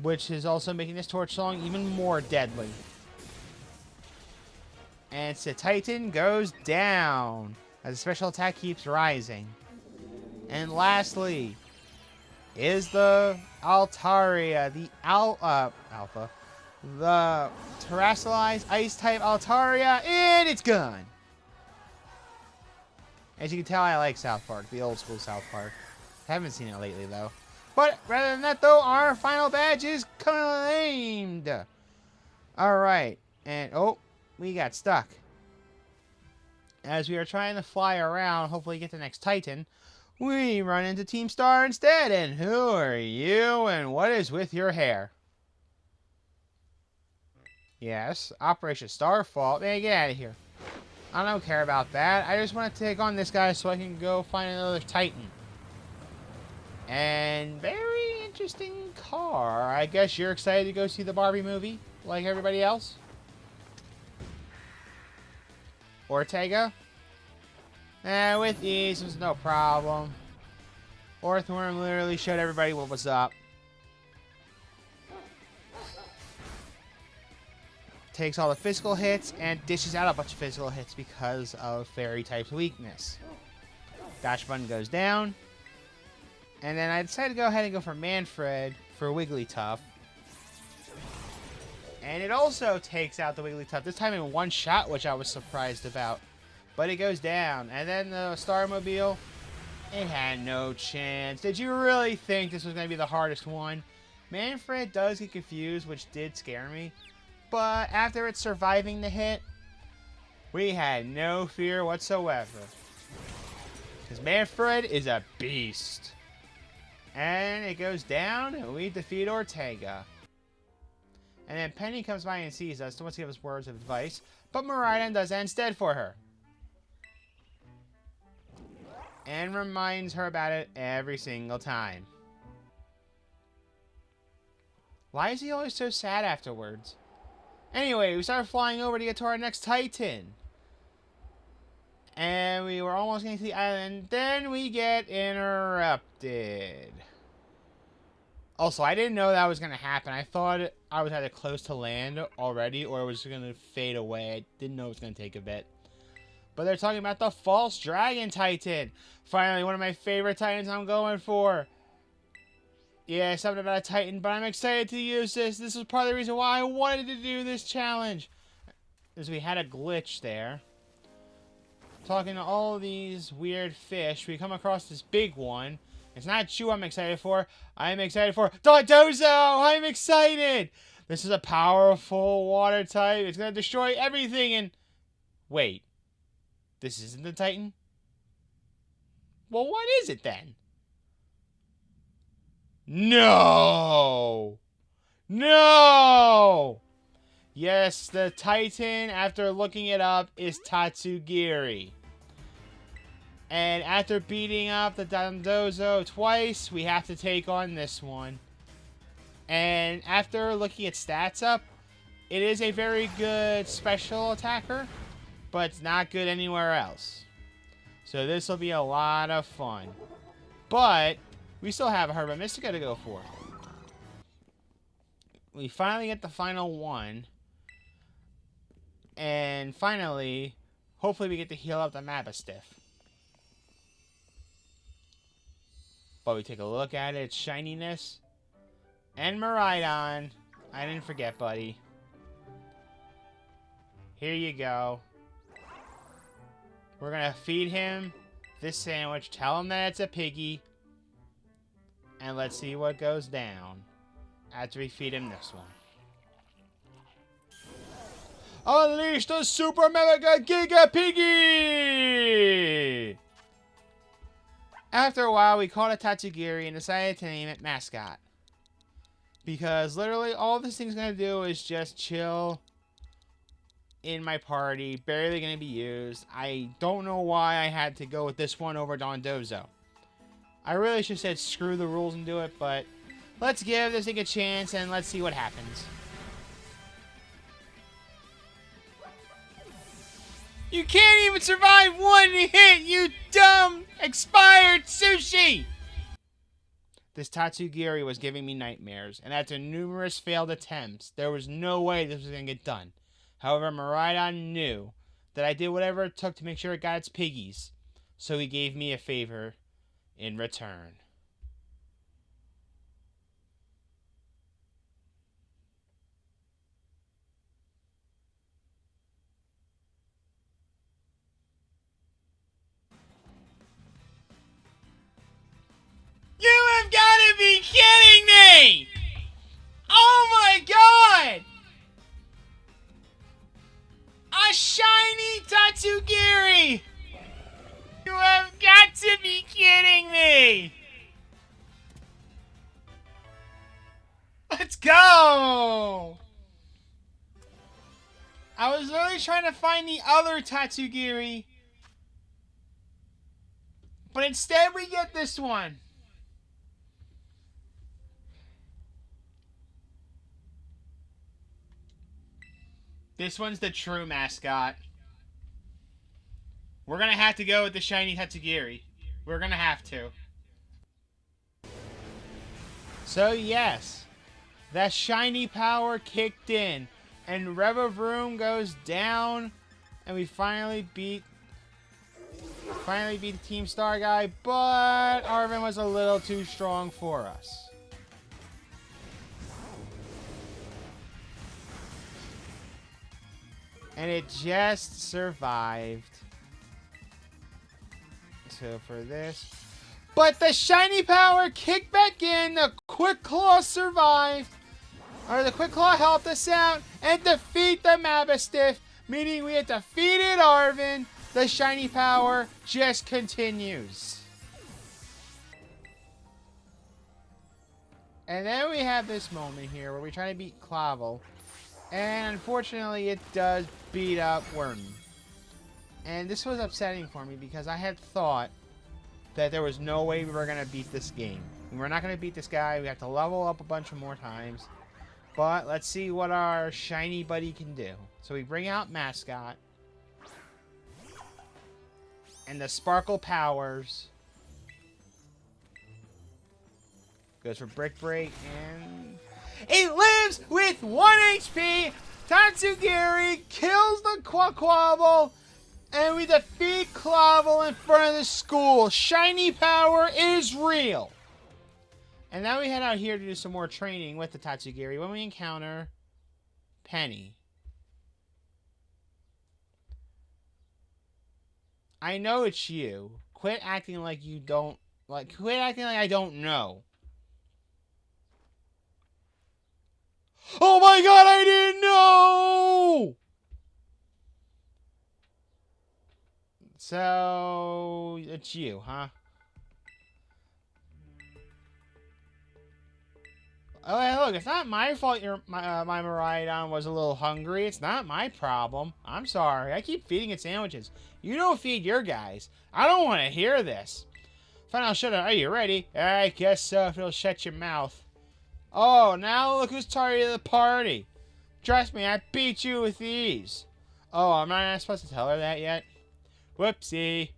which is also making this Torch Song even more deadly. And Titan goes down as the special attack keeps rising. And lastly is the Altaria, the Alpha, the Terrasilize Ice-type Altaria, and it's gone. As you can tell, I like South Park, the old school South Park. Haven't seen it lately though. But rather than that though, our final badge is claimed. Alright, and oh, we got stuck. As we are trying to fly around, hopefully get the next Titan, we run into Team Star instead. And who are you and what is with your hair? Yes, Operation Starfall. Man, get out of here. I don't care about that. I just want to take on this guy so I can go find another Titan. And very interesting car. I guess you're excited to go see the Barbie movie, like everybody else? Ortega? With ease, was no problem. Orthworm literally showed everybody what was up. Takes all the physical hits and dishes out a bunch of physical hits because of Fairy type's weakness. Dash button goes down. And then I decided to go ahead and go for Manfred for Wigglytuff. And it also takes out the Wigglytuff, this time in one shot, which I was surprised about. But it goes down. And then the Starmobile, it had no chance. Did you really think this was going to be the hardest one? Manfred does get confused, which did scare me. But after it surviving the hit, we had no fear whatsoever. Because Manfred is a beast. And it goes down, and we defeat Ortega. And then Penny comes by and sees us, wants to give us words of advice, but Miraidon does that instead for her. And reminds her about it every single time. Why is he always so sad afterwards? Anyway, we started flying over to get to our next Titan. And we were almost getting to the island. Then we get interrupted. Also, I didn't know that was going to happen. I thought I was either close to land already or it was going to fade away. I didn't know it was going to take a bit. But they're talking about the False Dragon Titan. Finally, one of my favorite Titans I'm going for. Yeah, something about a Titan, but I'm excited to use this. This was part of the reason why I wanted to do this challenge. Because we had a glitch there. Talking to all these weird fish, we come across this big one. It's not you I'm excited for. I'm excited for Dondozo! I'm excited! This is a powerful water type. It's going to destroy everything and... Wait. This isn't the Titan? Well, what is it then? No! No! Yes, the Titan, after looking it up, is Tatsugiri. And after beating up the Dondozo twice, we have to take on this one. And after looking at stats up, it is a very good special attacker, but it's not good anywhere else. So this will be a lot of fun. But we still have a Herba Mystica to go for. We finally get the final one. And finally, hopefully we get to heal up the Mastiff. But we take a look at its shininess. And Miraidon. I didn't forget, buddy. Here you go. We're gonna feed him this sandwich. Tell him that it's a piggy. And let's see what goes down after we feed him this one. Unleash the Super Mega Giga Piggy! After a while, we caught a Tatsugiri and decided to name it Mascot. Because literally all this thing's going to do is just chill in my party. Barely going to be used. I don't know why I had to go with this one over Dondozo. I really should have said screw the rules and do it, but let's give this thing a chance and let's see what happens. You can't even survive one hit, you dumb expired sushi! This Tatsugiri was giving me nightmares, and after numerous failed attempts, there was no way this was going to get done. However, Miraidon knew that I did whatever it took to make sure it got its piggies, so he gave me a favor in return. You have got to be kidding me! Oh my god! A shiny Tatsugiri! You have got to be kidding me! Let's go! I was really trying to find the other Tatsugiri, but instead we get this one. This one's the true mascot. We're gonna have to go with the shiny Tatsugiri. We're gonna have to. So yes, that shiny power kicked in, and Revavroom goes down, and we finally beat the Team Star guy, but Arven was a little too strong for us. And it just survived. So for this. But the shiny power kicked back in. The Quick Claw survived. Or the Quick Claw helped us out and defeat the Mabastiff. Meaning we have defeated Arven. The shiny power just continues. And then we have this moment here where we try to beat Clavel. And unfortunately, it does beat up Wormy. And this was upsetting for me because I had thought that there was no way we were going to beat this game. We're not going to beat this guy. We have to level up a bunch of more times. But let's see what our shiny buddy can do. So we bring out Mascot. And the Sparkle powers. Goes for Brick Break and... It lives with 1 HP. Tatsugiri kills the Quaquaval. And we defeat Clavel in front of the school. Shiny power is real. And now we head out here to do some more training with the Tatsugiri when we encounter Penny. I know it's you. Quit acting like you don't... quit acting like I don't know. Oh my god, I didn't know! So, it's you, huh? Oh, hey, look, it's not my fault my Miraidon was a little hungry. It's not my problem. I'm sorry. I keep feeding it sandwiches. You don't feed your guys. I don't want to hear this. Fine, I'll shut up. Are you ready? I guess so, if it'll shut your mouth. Oh, now look who's tardy to the party. Trust me, I beat you with ease. Oh, am I not supposed to tell her that yet? Whoopsie.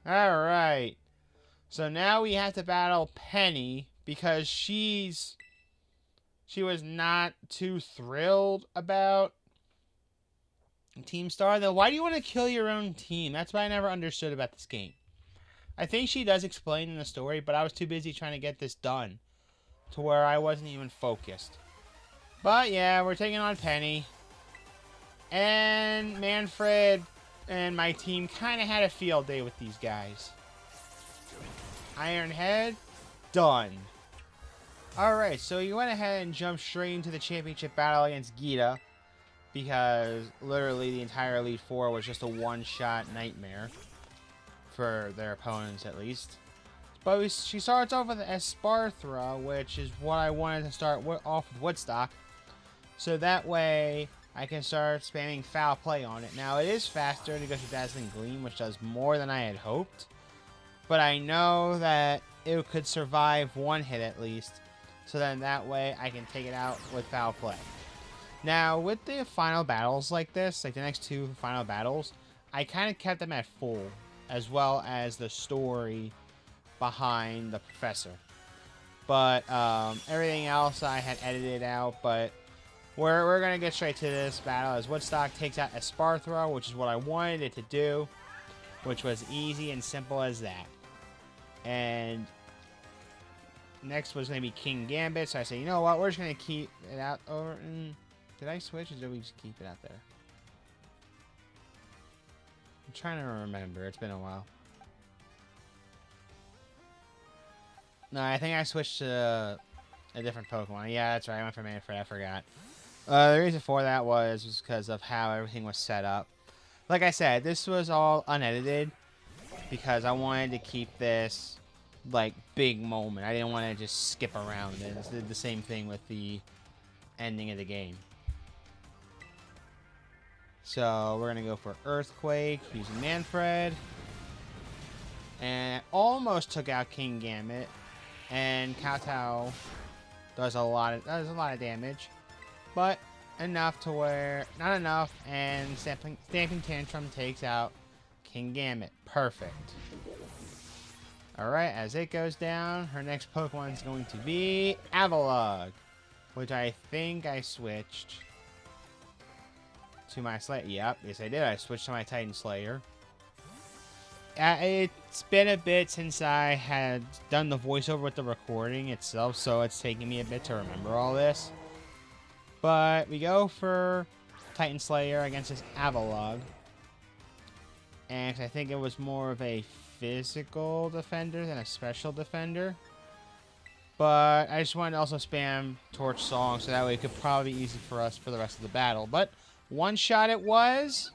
Alright. So now we have to battle Penny because she was not too thrilled about Team Star. Though, why do you want to kill your own team? That's what I never understood about this game. I think she does explain in the story, but I was too busy trying to get this done to where I wasn't even focused. But yeah, we're taking on Penny. And Manfred and my team kind of had a field day with these guys. Iron Head, done. Alright, so you went ahead and jumped straight into the championship battle against Gita. Because literally the entire Elite Four was just a one-shot nightmare. For their opponents, at least. But she starts off with Esparthra, which is what I wanted to start off with Woodstock. So that way, I can start spamming Foul Play on it. Now, it is faster to go to Dazzling Gleam, which does more than I had hoped. But I know that it could survive one hit at least. So then that way, I can take it out with Foul Play. Now, with the final battles like this, like the next two final battles, I kind of kept them at full, as well as the story behind the professor. But everything else I had edited out, but we're going to get straight to this battle as Woodstock takes out Esparthra, which is what I wanted it to do, which was easy and simple as that. And next was going to be King Gambit, so I said, you know what, we're just going to keep it out over... Did I switch or did we just keep it out there? I'm trying to remember. It's been a while. No, I think I switched to a different Pokemon. Yeah, that's right. I went for Manfred. I forgot. The reason for that was because of how everything was set up. Like I said, this was all unedited because I wanted to keep this like big moment. I didn't want to just skip around it. It's the same thing with the ending of the game. So we're going to go for Earthquake using Manfred. And almost took out King Gambit. And Kowtow does a lot of damage. But enough to where... Not enough. And Stamping Tantrum takes out King Gambit. Perfect. Alright, as it goes down, her next Pokemon is going to be Avalugg. Which I think I switched to my Slayer. Yep, yes I did. I switched to my Titan Slayer. It's been a bit since I had done the voiceover with the recording itself, so it's taking me a bit to remember all this. But we go for Titan Slayer against this Avalugg. And I think it was more of a physical defender than a special defender. But I just wanted to also spam Torch Song, so that way it could probably be easy for us for the rest of the battle. But one shot it was,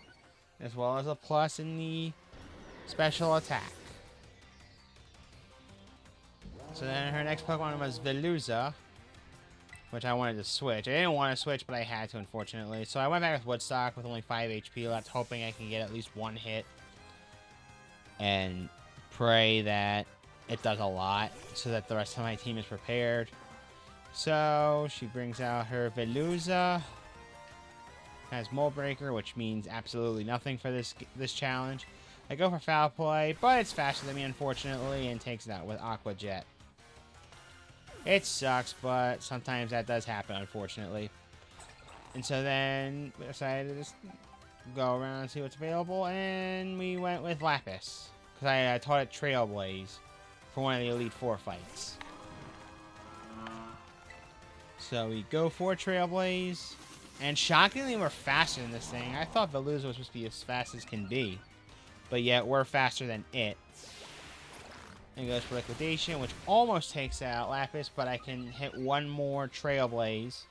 as well as a plus in the special attack. So then her next Pokemon was Veluza, which I wanted to switch. I didn't want to switch, but I had to, unfortunately. So I went back with Woodstock with only 5 HP left, hoping I can get at least one hit. And pray that it does a lot, so that the rest of my team is prepared. So she brings out her Veluza. Has Mold Breaker, which means absolutely nothing for this challenge. I go for Foul Play, but it's faster than me, unfortunately, and takes it out with Aqua Jet. It sucks, but sometimes that does happen, unfortunately. And so then we decided to just go around and see what's available, and we went with Lapis. Because I taught it Trailblaze for one of the Elite Four fights. So we go for Trailblaze. And shockingly, we're faster than this thing. I thought Veluza was supposed to be as fast as can be. But yet, we're faster than it. And goes for Liquidation, which almost takes out Lapis, but I can hit one more Trailblaze.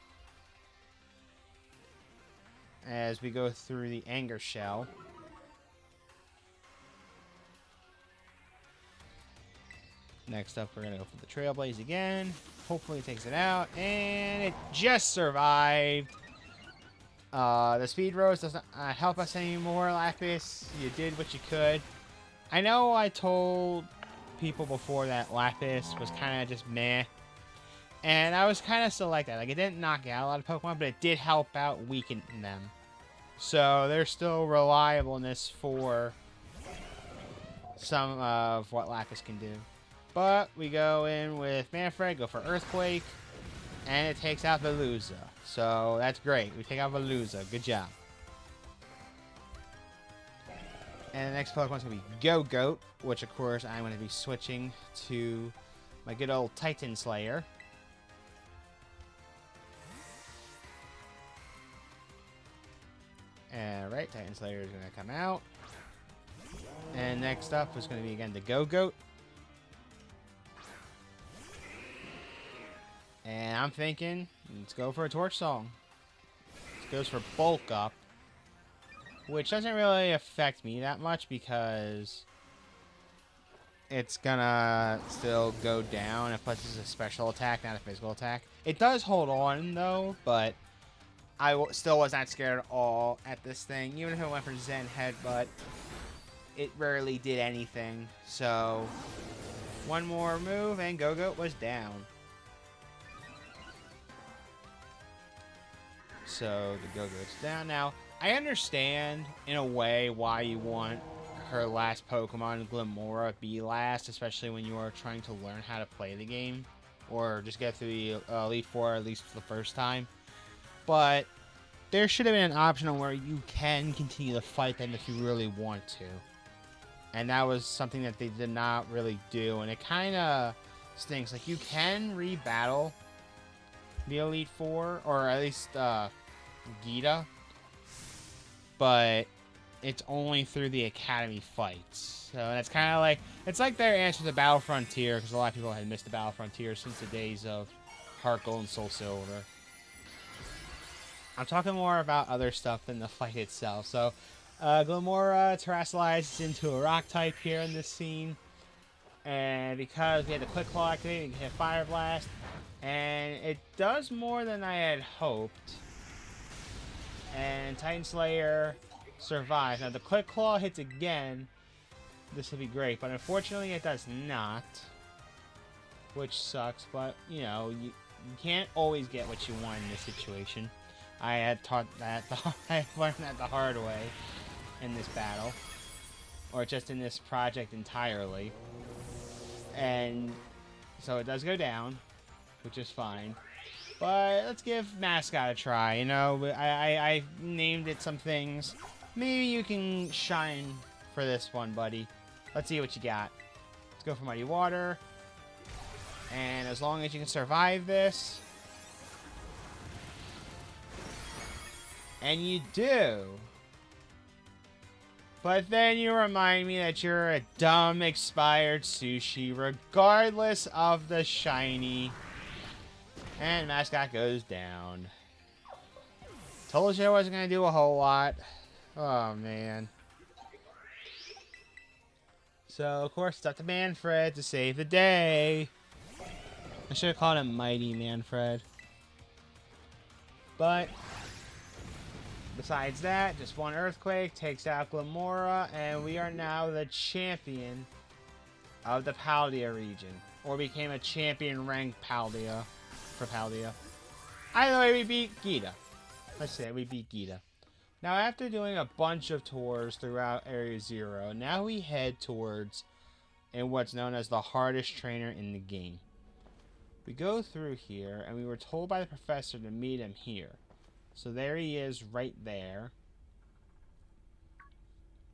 As we go through the Anger Shell. Next up, we're going to go for the Trailblaze again. Hopefully it takes it out. And it just survived. The Speed Rose doesn't help us anymore, Lapis. You did what you could. I know I told people before that Lapis was kind of just meh. And I was kind of still like that. Like, it didn't knock out a lot of Pokemon, but it did help out weaken them. So there's still reliableness for some of what Lapis can do. But we go in with Manfred, go for Earthquake. And it takes out Veluza. So that's great. We take out Veluza. Good job. And the next Pokemon's going to be Go-Goat, which of course I'm going to be switching to my good old Titan Slayer. Alright, Titan Slayer is going to come out. And next up is going to be again the Go-Goat. And I'm thinking, let's go for a Torch Song. This goes for Bulk Up, which doesn't really affect me that much because it's gonna still go down. And plus, it's a special attack, not a physical attack. It does hold on though, but I still was not scared at all at this thing. Even if it went for Zen Headbutt, it rarely did anything. So, one more move and Go-Goat was down. So, the Go-Goat's down. Now, I understand, in a way, why you want her last Pokemon, Glimmora, be last, especially when you are trying to learn how to play the game, or just get through the Elite Four at least for the first time. But there should have been an option on where you can continue to fight them if you really want to. And that was something that they did not really do, and it kind of stinks. Like, you can rebattle the Elite Four, or at least Gita, but it's only through the Academy fights. So that's kind of like, it's like their answer to Battle Frontier, because a lot of people had missed the Battle Frontier since the days of Heart Gold and Soul Silver. I'm talking more about other stuff than the fight itself. So, Glimmora terrestrializes into a rock type here in this scene. And because we had the Quick Claw activated, we can hit Fire Blast. And it does more than I had hoped. And Titan Slayer survives. Now, the Quick Claw hits again. This would be great, but unfortunately it does not. Which sucks, but, you know, you can't always get what you want in this situation. I had taught that, I learned that the hard way in this battle. Or just in this project entirely. And so it does go down, which is fine. But let's give Mascot a try, you know. I named it some things. Maybe you can shine for this one, buddy. Let's see what you got. Let's go for Muddy Water. And as long as you can survive this. And you do. But then you remind me that you're a dumb, expired sushi, regardless of the shiny. And Mascot goes down. Told you I wasn't going to do a whole lot. Oh, man. So, of course, it's up to Manfred to save the day. I should have called him Mighty Manfred. But besides that, just one Earthquake takes out Glimmora, and we are now the champion of the Paldea region. Or became a champion ranked Paldea for Paldea. Either way, we beat Gita. Let's say we beat Gita. Now, after doing a bunch of tours throughout Area Zero, now we head towards what's known as the hardest trainer in the game. We go through here, and we were told by the professor to meet him here. So there he is right there.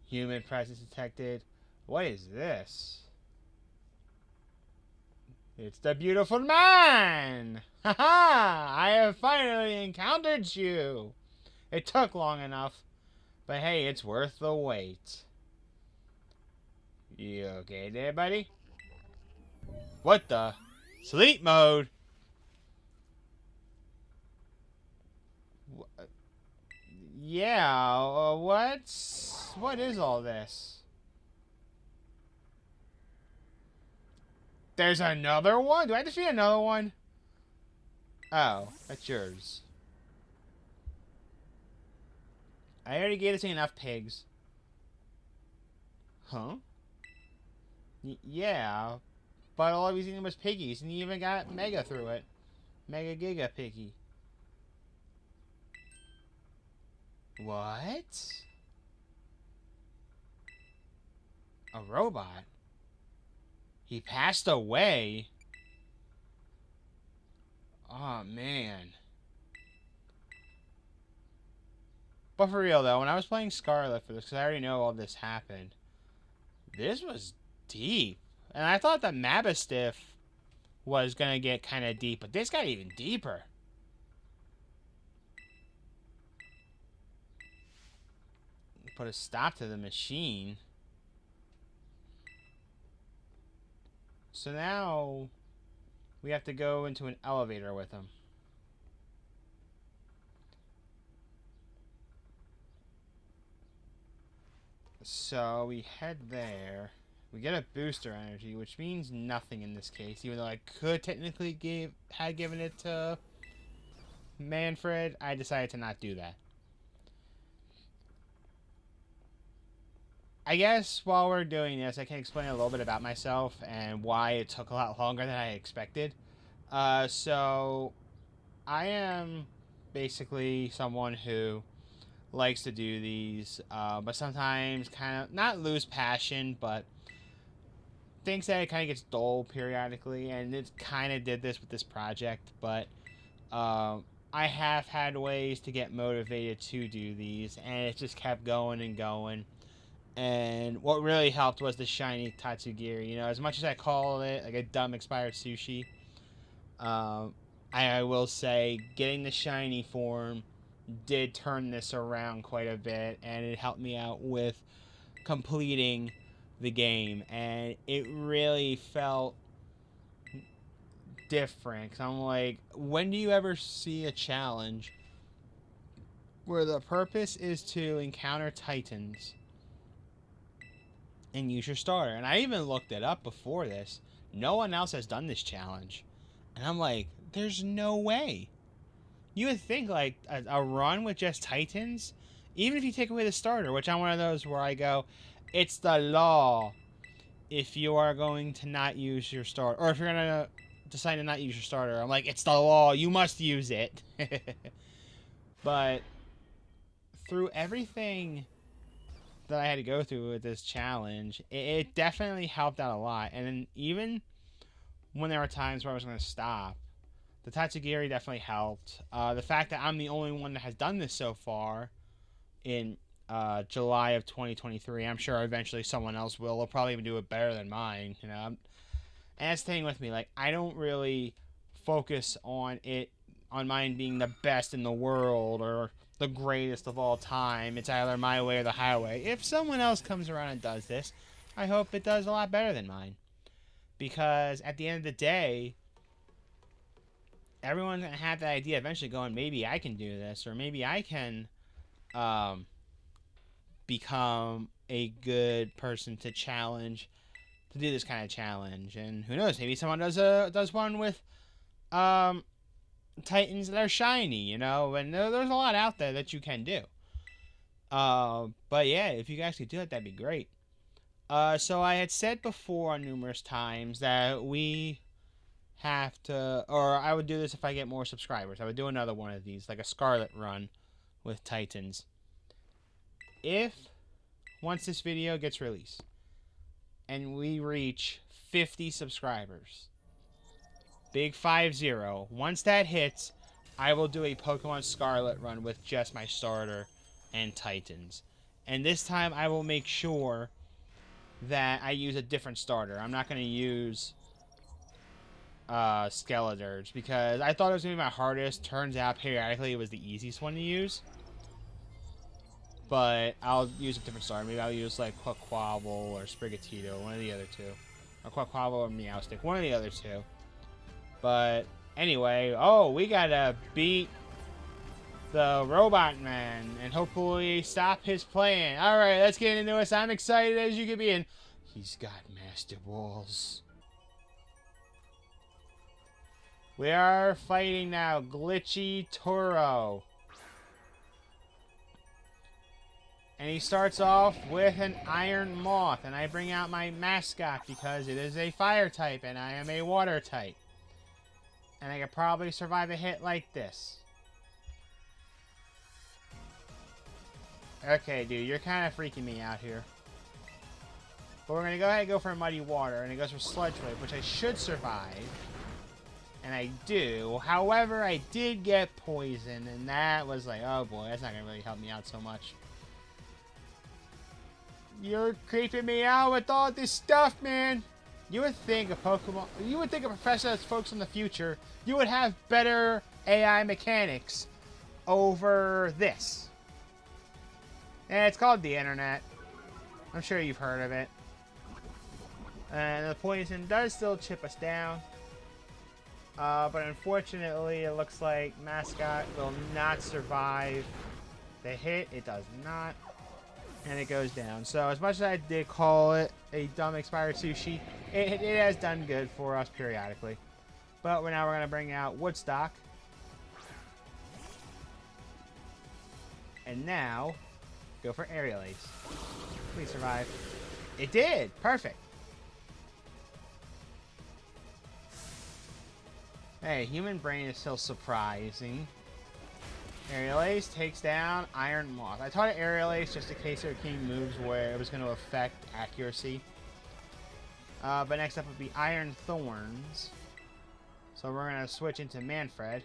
Human presence detected. What is this? It's the beautiful man! Haha! I have finally encountered you! It took long enough, but hey, it's worth the wait. You okay there, buddy? What the? Sleep mode? Yeah, what is all this? There's another one? Do I have to feed another one? Oh, that's yours. I already gave this thing enough pigs. Huh? Yeah, but all I was eating was piggies, and you even got Mega through it. Mega Giga Piggy. What? A robot? He passed away? Oh, man. But for real though, when I was playing Scarlet for this, because I already know all this happened, this was deep. And I thought that Mabastiff was gonna get kind of deep, but this got even deeper. Put a stop to the machine. So now we have to go into an elevator with him. So we head there. We get a booster energy, which means nothing in this case. Even though I could technically had given it to Manfred, I decided to not do that. I guess while we're doing this, I can explain a little bit about myself and why it took a lot longer than I expected. So I am basically someone who likes to do these, but sometimes kind of not lose passion, but thinks that it kind of gets dull periodically, and it kind of did this with this project. But I have had ways to get motivated to do these, and it just kept going and going. And what really helped was the shiny Tatsugiri. You know, as much as I call it like a dumb expired sushi, I will say getting the shiny form did turn this around quite a bit, and it helped me out with completing the game, and it really felt different. Cause I'm like, when do you ever see a challenge where the purpose is to encounter Titans and use your starter? And I even looked it up before this. No one else has done this challenge, and I'm like, there's no way. You would think like a run with just Titans, even if you take away the starter, which I'm one of those where I go, it's the law. If you are going to not use your starter, or if you're going to decide to not use your starter, I'm like, it's the law. You must use it. But through everything that I had to go through with this challenge, it definitely helped out a lot. And then even when there were times where I was going to stop, the Tatsugiri definitely helped. The fact that I'm the only one that has done this so far in July of 2023, I'm sure eventually someone else will. They'll probably even do it better than mine, you know. And that's the thing with me. Like, I don't really focus on mine being the best in the world or the greatest of all time. It's either my way or the highway. If someone else comes around and does this, I hope it does a lot better than mine. Because at the end of the day, everyone's going to have that idea eventually going, maybe I can do this, or maybe I can become a good person to do this kind of challenge. And who knows, maybe someone does one with Titans that are shiny, you know, and there's a lot out there that you can do. But yeah, if you guys could do it, that'd be great. So I had said before numerous times that we have to, or I would do this if I get more subscribers. I would do another one of these, like a Scarlet run with Titans. Once this video gets released and we reach 50 subscribers, big 50, once that hits, I will do a Pokemon Scarlet run with just my starter and Titans. And this time I will make sure that I use a different starter. I'm not going to use Skeledirge, because I thought it was going to be my hardest. Turns out periodically it was the easiest one to use. But I'll use a different starter. Maybe I'll use like Quaquaval or Sprigatito, one of the other two. Or Quaquaval or Meowstic, one of the other two. But anyway, we gotta beat the Robot Man and hopefully stop his plan. Alright, let's get into this. I'm excited as you can be, and he's got Master Balls. We are fighting now Glitchy Turo. And he starts off with an Iron Moth, and I bring out my mascot because it is a fire type and I am a water type. And I could probably survive a hit like this. Okay, dude, you're kind of freaking me out here. But we're going to go ahead and go for Muddy Water, and it goes for Sludge Wave, which I should survive. And I do. However, I did get poisoned, and that was like, oh boy, that's not going to really help me out so much. You're creeping me out with all this stuff, man. You would think a Pokemon, you would think a professor that's focused on the future, you would have better AI mechanics over this. And it's called the internet. I'm sure you've heard of it. And the poison does still chip us down. But unfortunately, it looks like Mascot will not survive the hit. It does not. And it goes down. So as much as I did call it a dumb expired sushi, it has done good for us periodically. But now we're going to bring out Woodstock. And now, go for Aerial Ace. Please survive. It did! Perfect. Hey, Human Brain is still surprising. Aerial Ace takes down Iron Moth. I taught it Aerial Ace just in case there came moves where it was going to affect accuracy. But next up would be Iron Thorns. So we're going to switch into Manfred.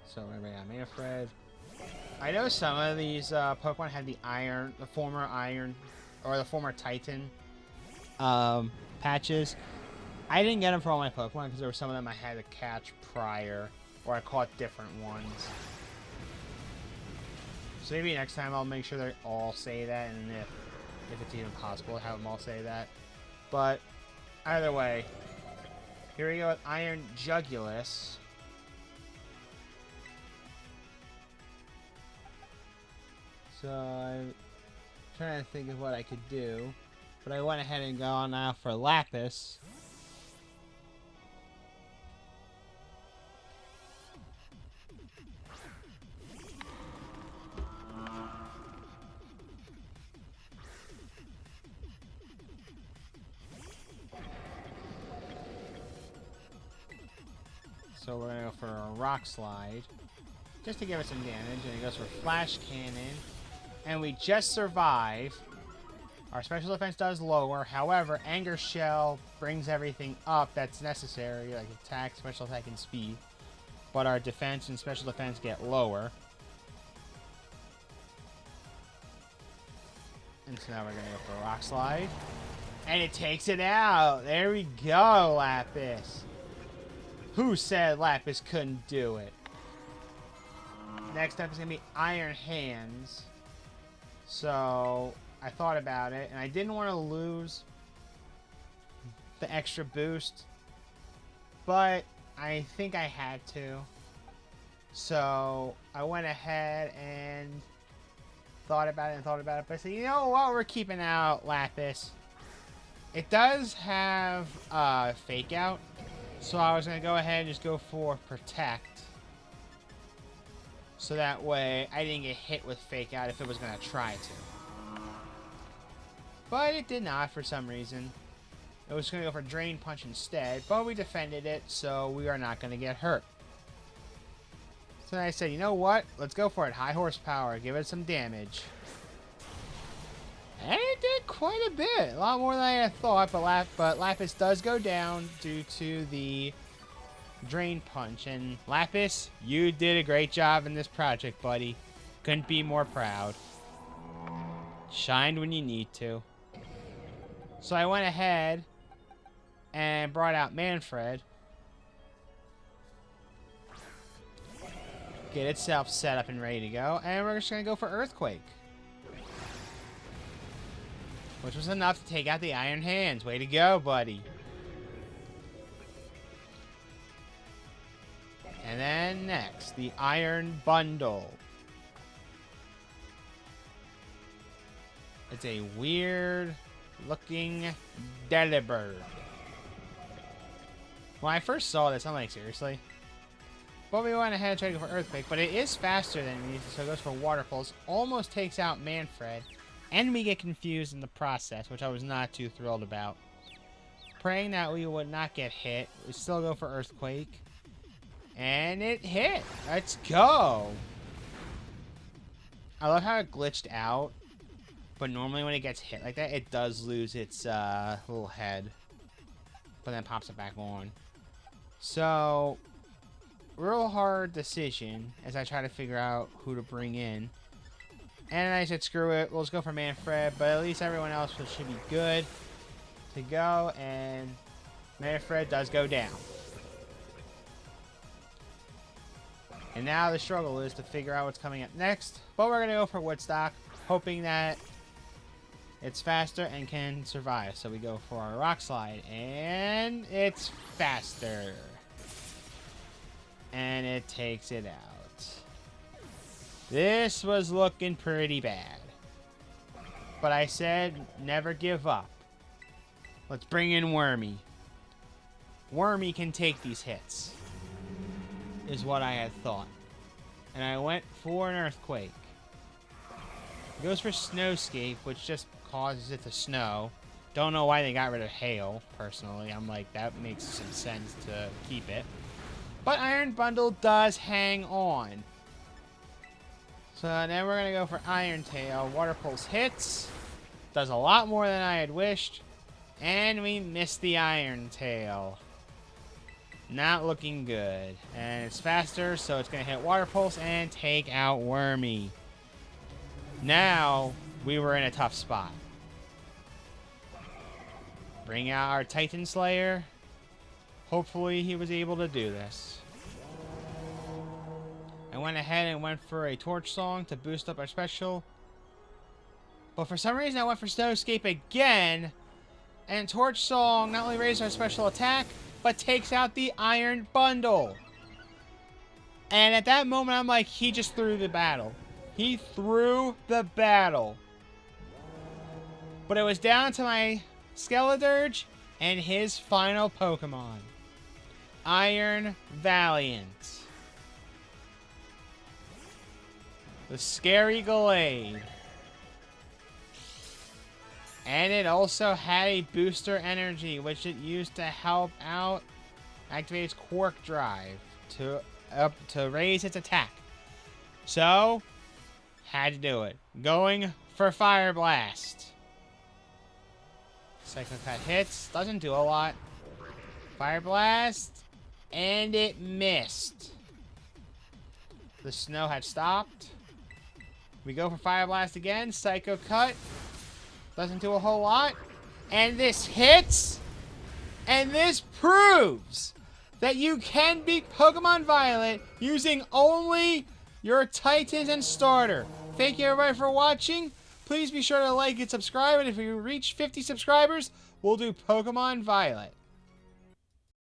So we're going to bring out Manfred. I know some of these Pokemon had the former Iron, or the former Titan patches. I didn't get them for all my Pokemon because there were some of them I had to catch prior, or I caught different ones. So maybe next time I'll make sure they all say that, and if it's even possible, have them all say that. But either way, here we go with Iron Jugulus. So I'm trying to think of what I could do, but I went ahead and gone out for Lapis. So we're gonna go for a Rock Slide, just to give it some damage, and it goes for Flash Cannon, and we just survive. Our special defense does lower, however, Anger Shell brings everything up that's necessary, like attack, special attack, and speed. But our defense and special defense get lower. And so now we're gonna go for a Rock Slide. And it takes it out! There we go, Lapis! Who said Lapis couldn't do it? Next up is going to be Iron Hands. So, I thought about it, and I didn't want to lose the extra boost, but I think I had to. So, I went ahead and thought about it, but I said, you know what, we're keeping out Lapis. It does have Fake Out. So I was going to go ahead and just go for Protect. So that way I didn't get hit with Fake Out if it was going to try to. But it did not for some reason. It was going to go for Drain Punch instead, but we defended it, so we are not going to get hurt. So I said, you know what? Let's go for it. High horsepower. Give it some damage. And it did quite a bit. A lot more than I had thought, but Lapis does go down due to the Drain Punch. And Lapis, you did a great job in this project, buddy. Couldn't be more proud. Shined when you need to. So I went ahead and brought out Manfred. Get itself set up and ready to go. And we're just going to go for Earthquake. Which was enough to take out the Iron Hands. Way to go, buddy. And then next, the Iron Bundle. It's a weird looking Delibird. When I first saw this, I'm like, seriously? But we went ahead and tried to go for Earthquake, but it is faster than me, so it goes for Water Pulse. Almost takes out Manfred. And we get confused in the process, which I was not too thrilled about. Praying that we would not get hit. We still go for Earthquake. And it hit. Let's go. I love how it glitched out. But normally when it gets hit like that, it does lose its little head. But then pops it back on. So, real hard decision as I try to figure out who to bring in. And I said, screw it, we'll just go for Manfred. But at least everyone else should be good to go. And Manfred does go down. And now the struggle is to figure out what's coming up next. But we're going to go for Woodstock, hoping that it's faster and can survive. So we go for our Rock Slide, and it's faster. And it takes it out. This was looking pretty bad. But I said, never give up. Let's bring in Wormy. Wormy can take these hits, is what I had thought. And I went for an Earthquake. It goes for Snowscape, which just causes it to snow. Don't know why they got rid of Hail, personally. I'm like, that makes some sense to keep it. But Iron Bundle does hang on. So then we're going to go for Iron Tail. Water Pulse hits. Does a lot more than I had wished. And we missed the Iron Tail. Not looking good. And it's faster, so it's going to hit Water Pulse and take out Wormy. Now, we were in a tough spot. Bring out our Titan Slayer. Hopefully he was able to do this. I went ahead and went for a Torch Song to boost up our special. But for some reason I went for Snowscape again. And Torch Song not only raises our special attack, but takes out the Iron Bundle. And at that moment I'm like, he just threw the battle. He threw the battle. But it was down to my Skeledirge and his final Pokemon. Iron Valiant. The Scary Glade. And it also had a booster energy, which it used to help out activate its Quark Drive to raise its attack. So, had to do it. Going for Fire Blast. Cyclone Cut hits. Doesn't do a lot. Fire Blast. And it missed. The snow had stopped. We go for Fire Blast again. Psycho Cut. Doesn't do a whole lot. And this hits. And this proves that you can beat Pokemon Violet using only your Titans and Starter. Thank you everybody for watching. Please be sure to like and subscribe. And if we reach 50 subscribers, we'll do Pokemon Violet.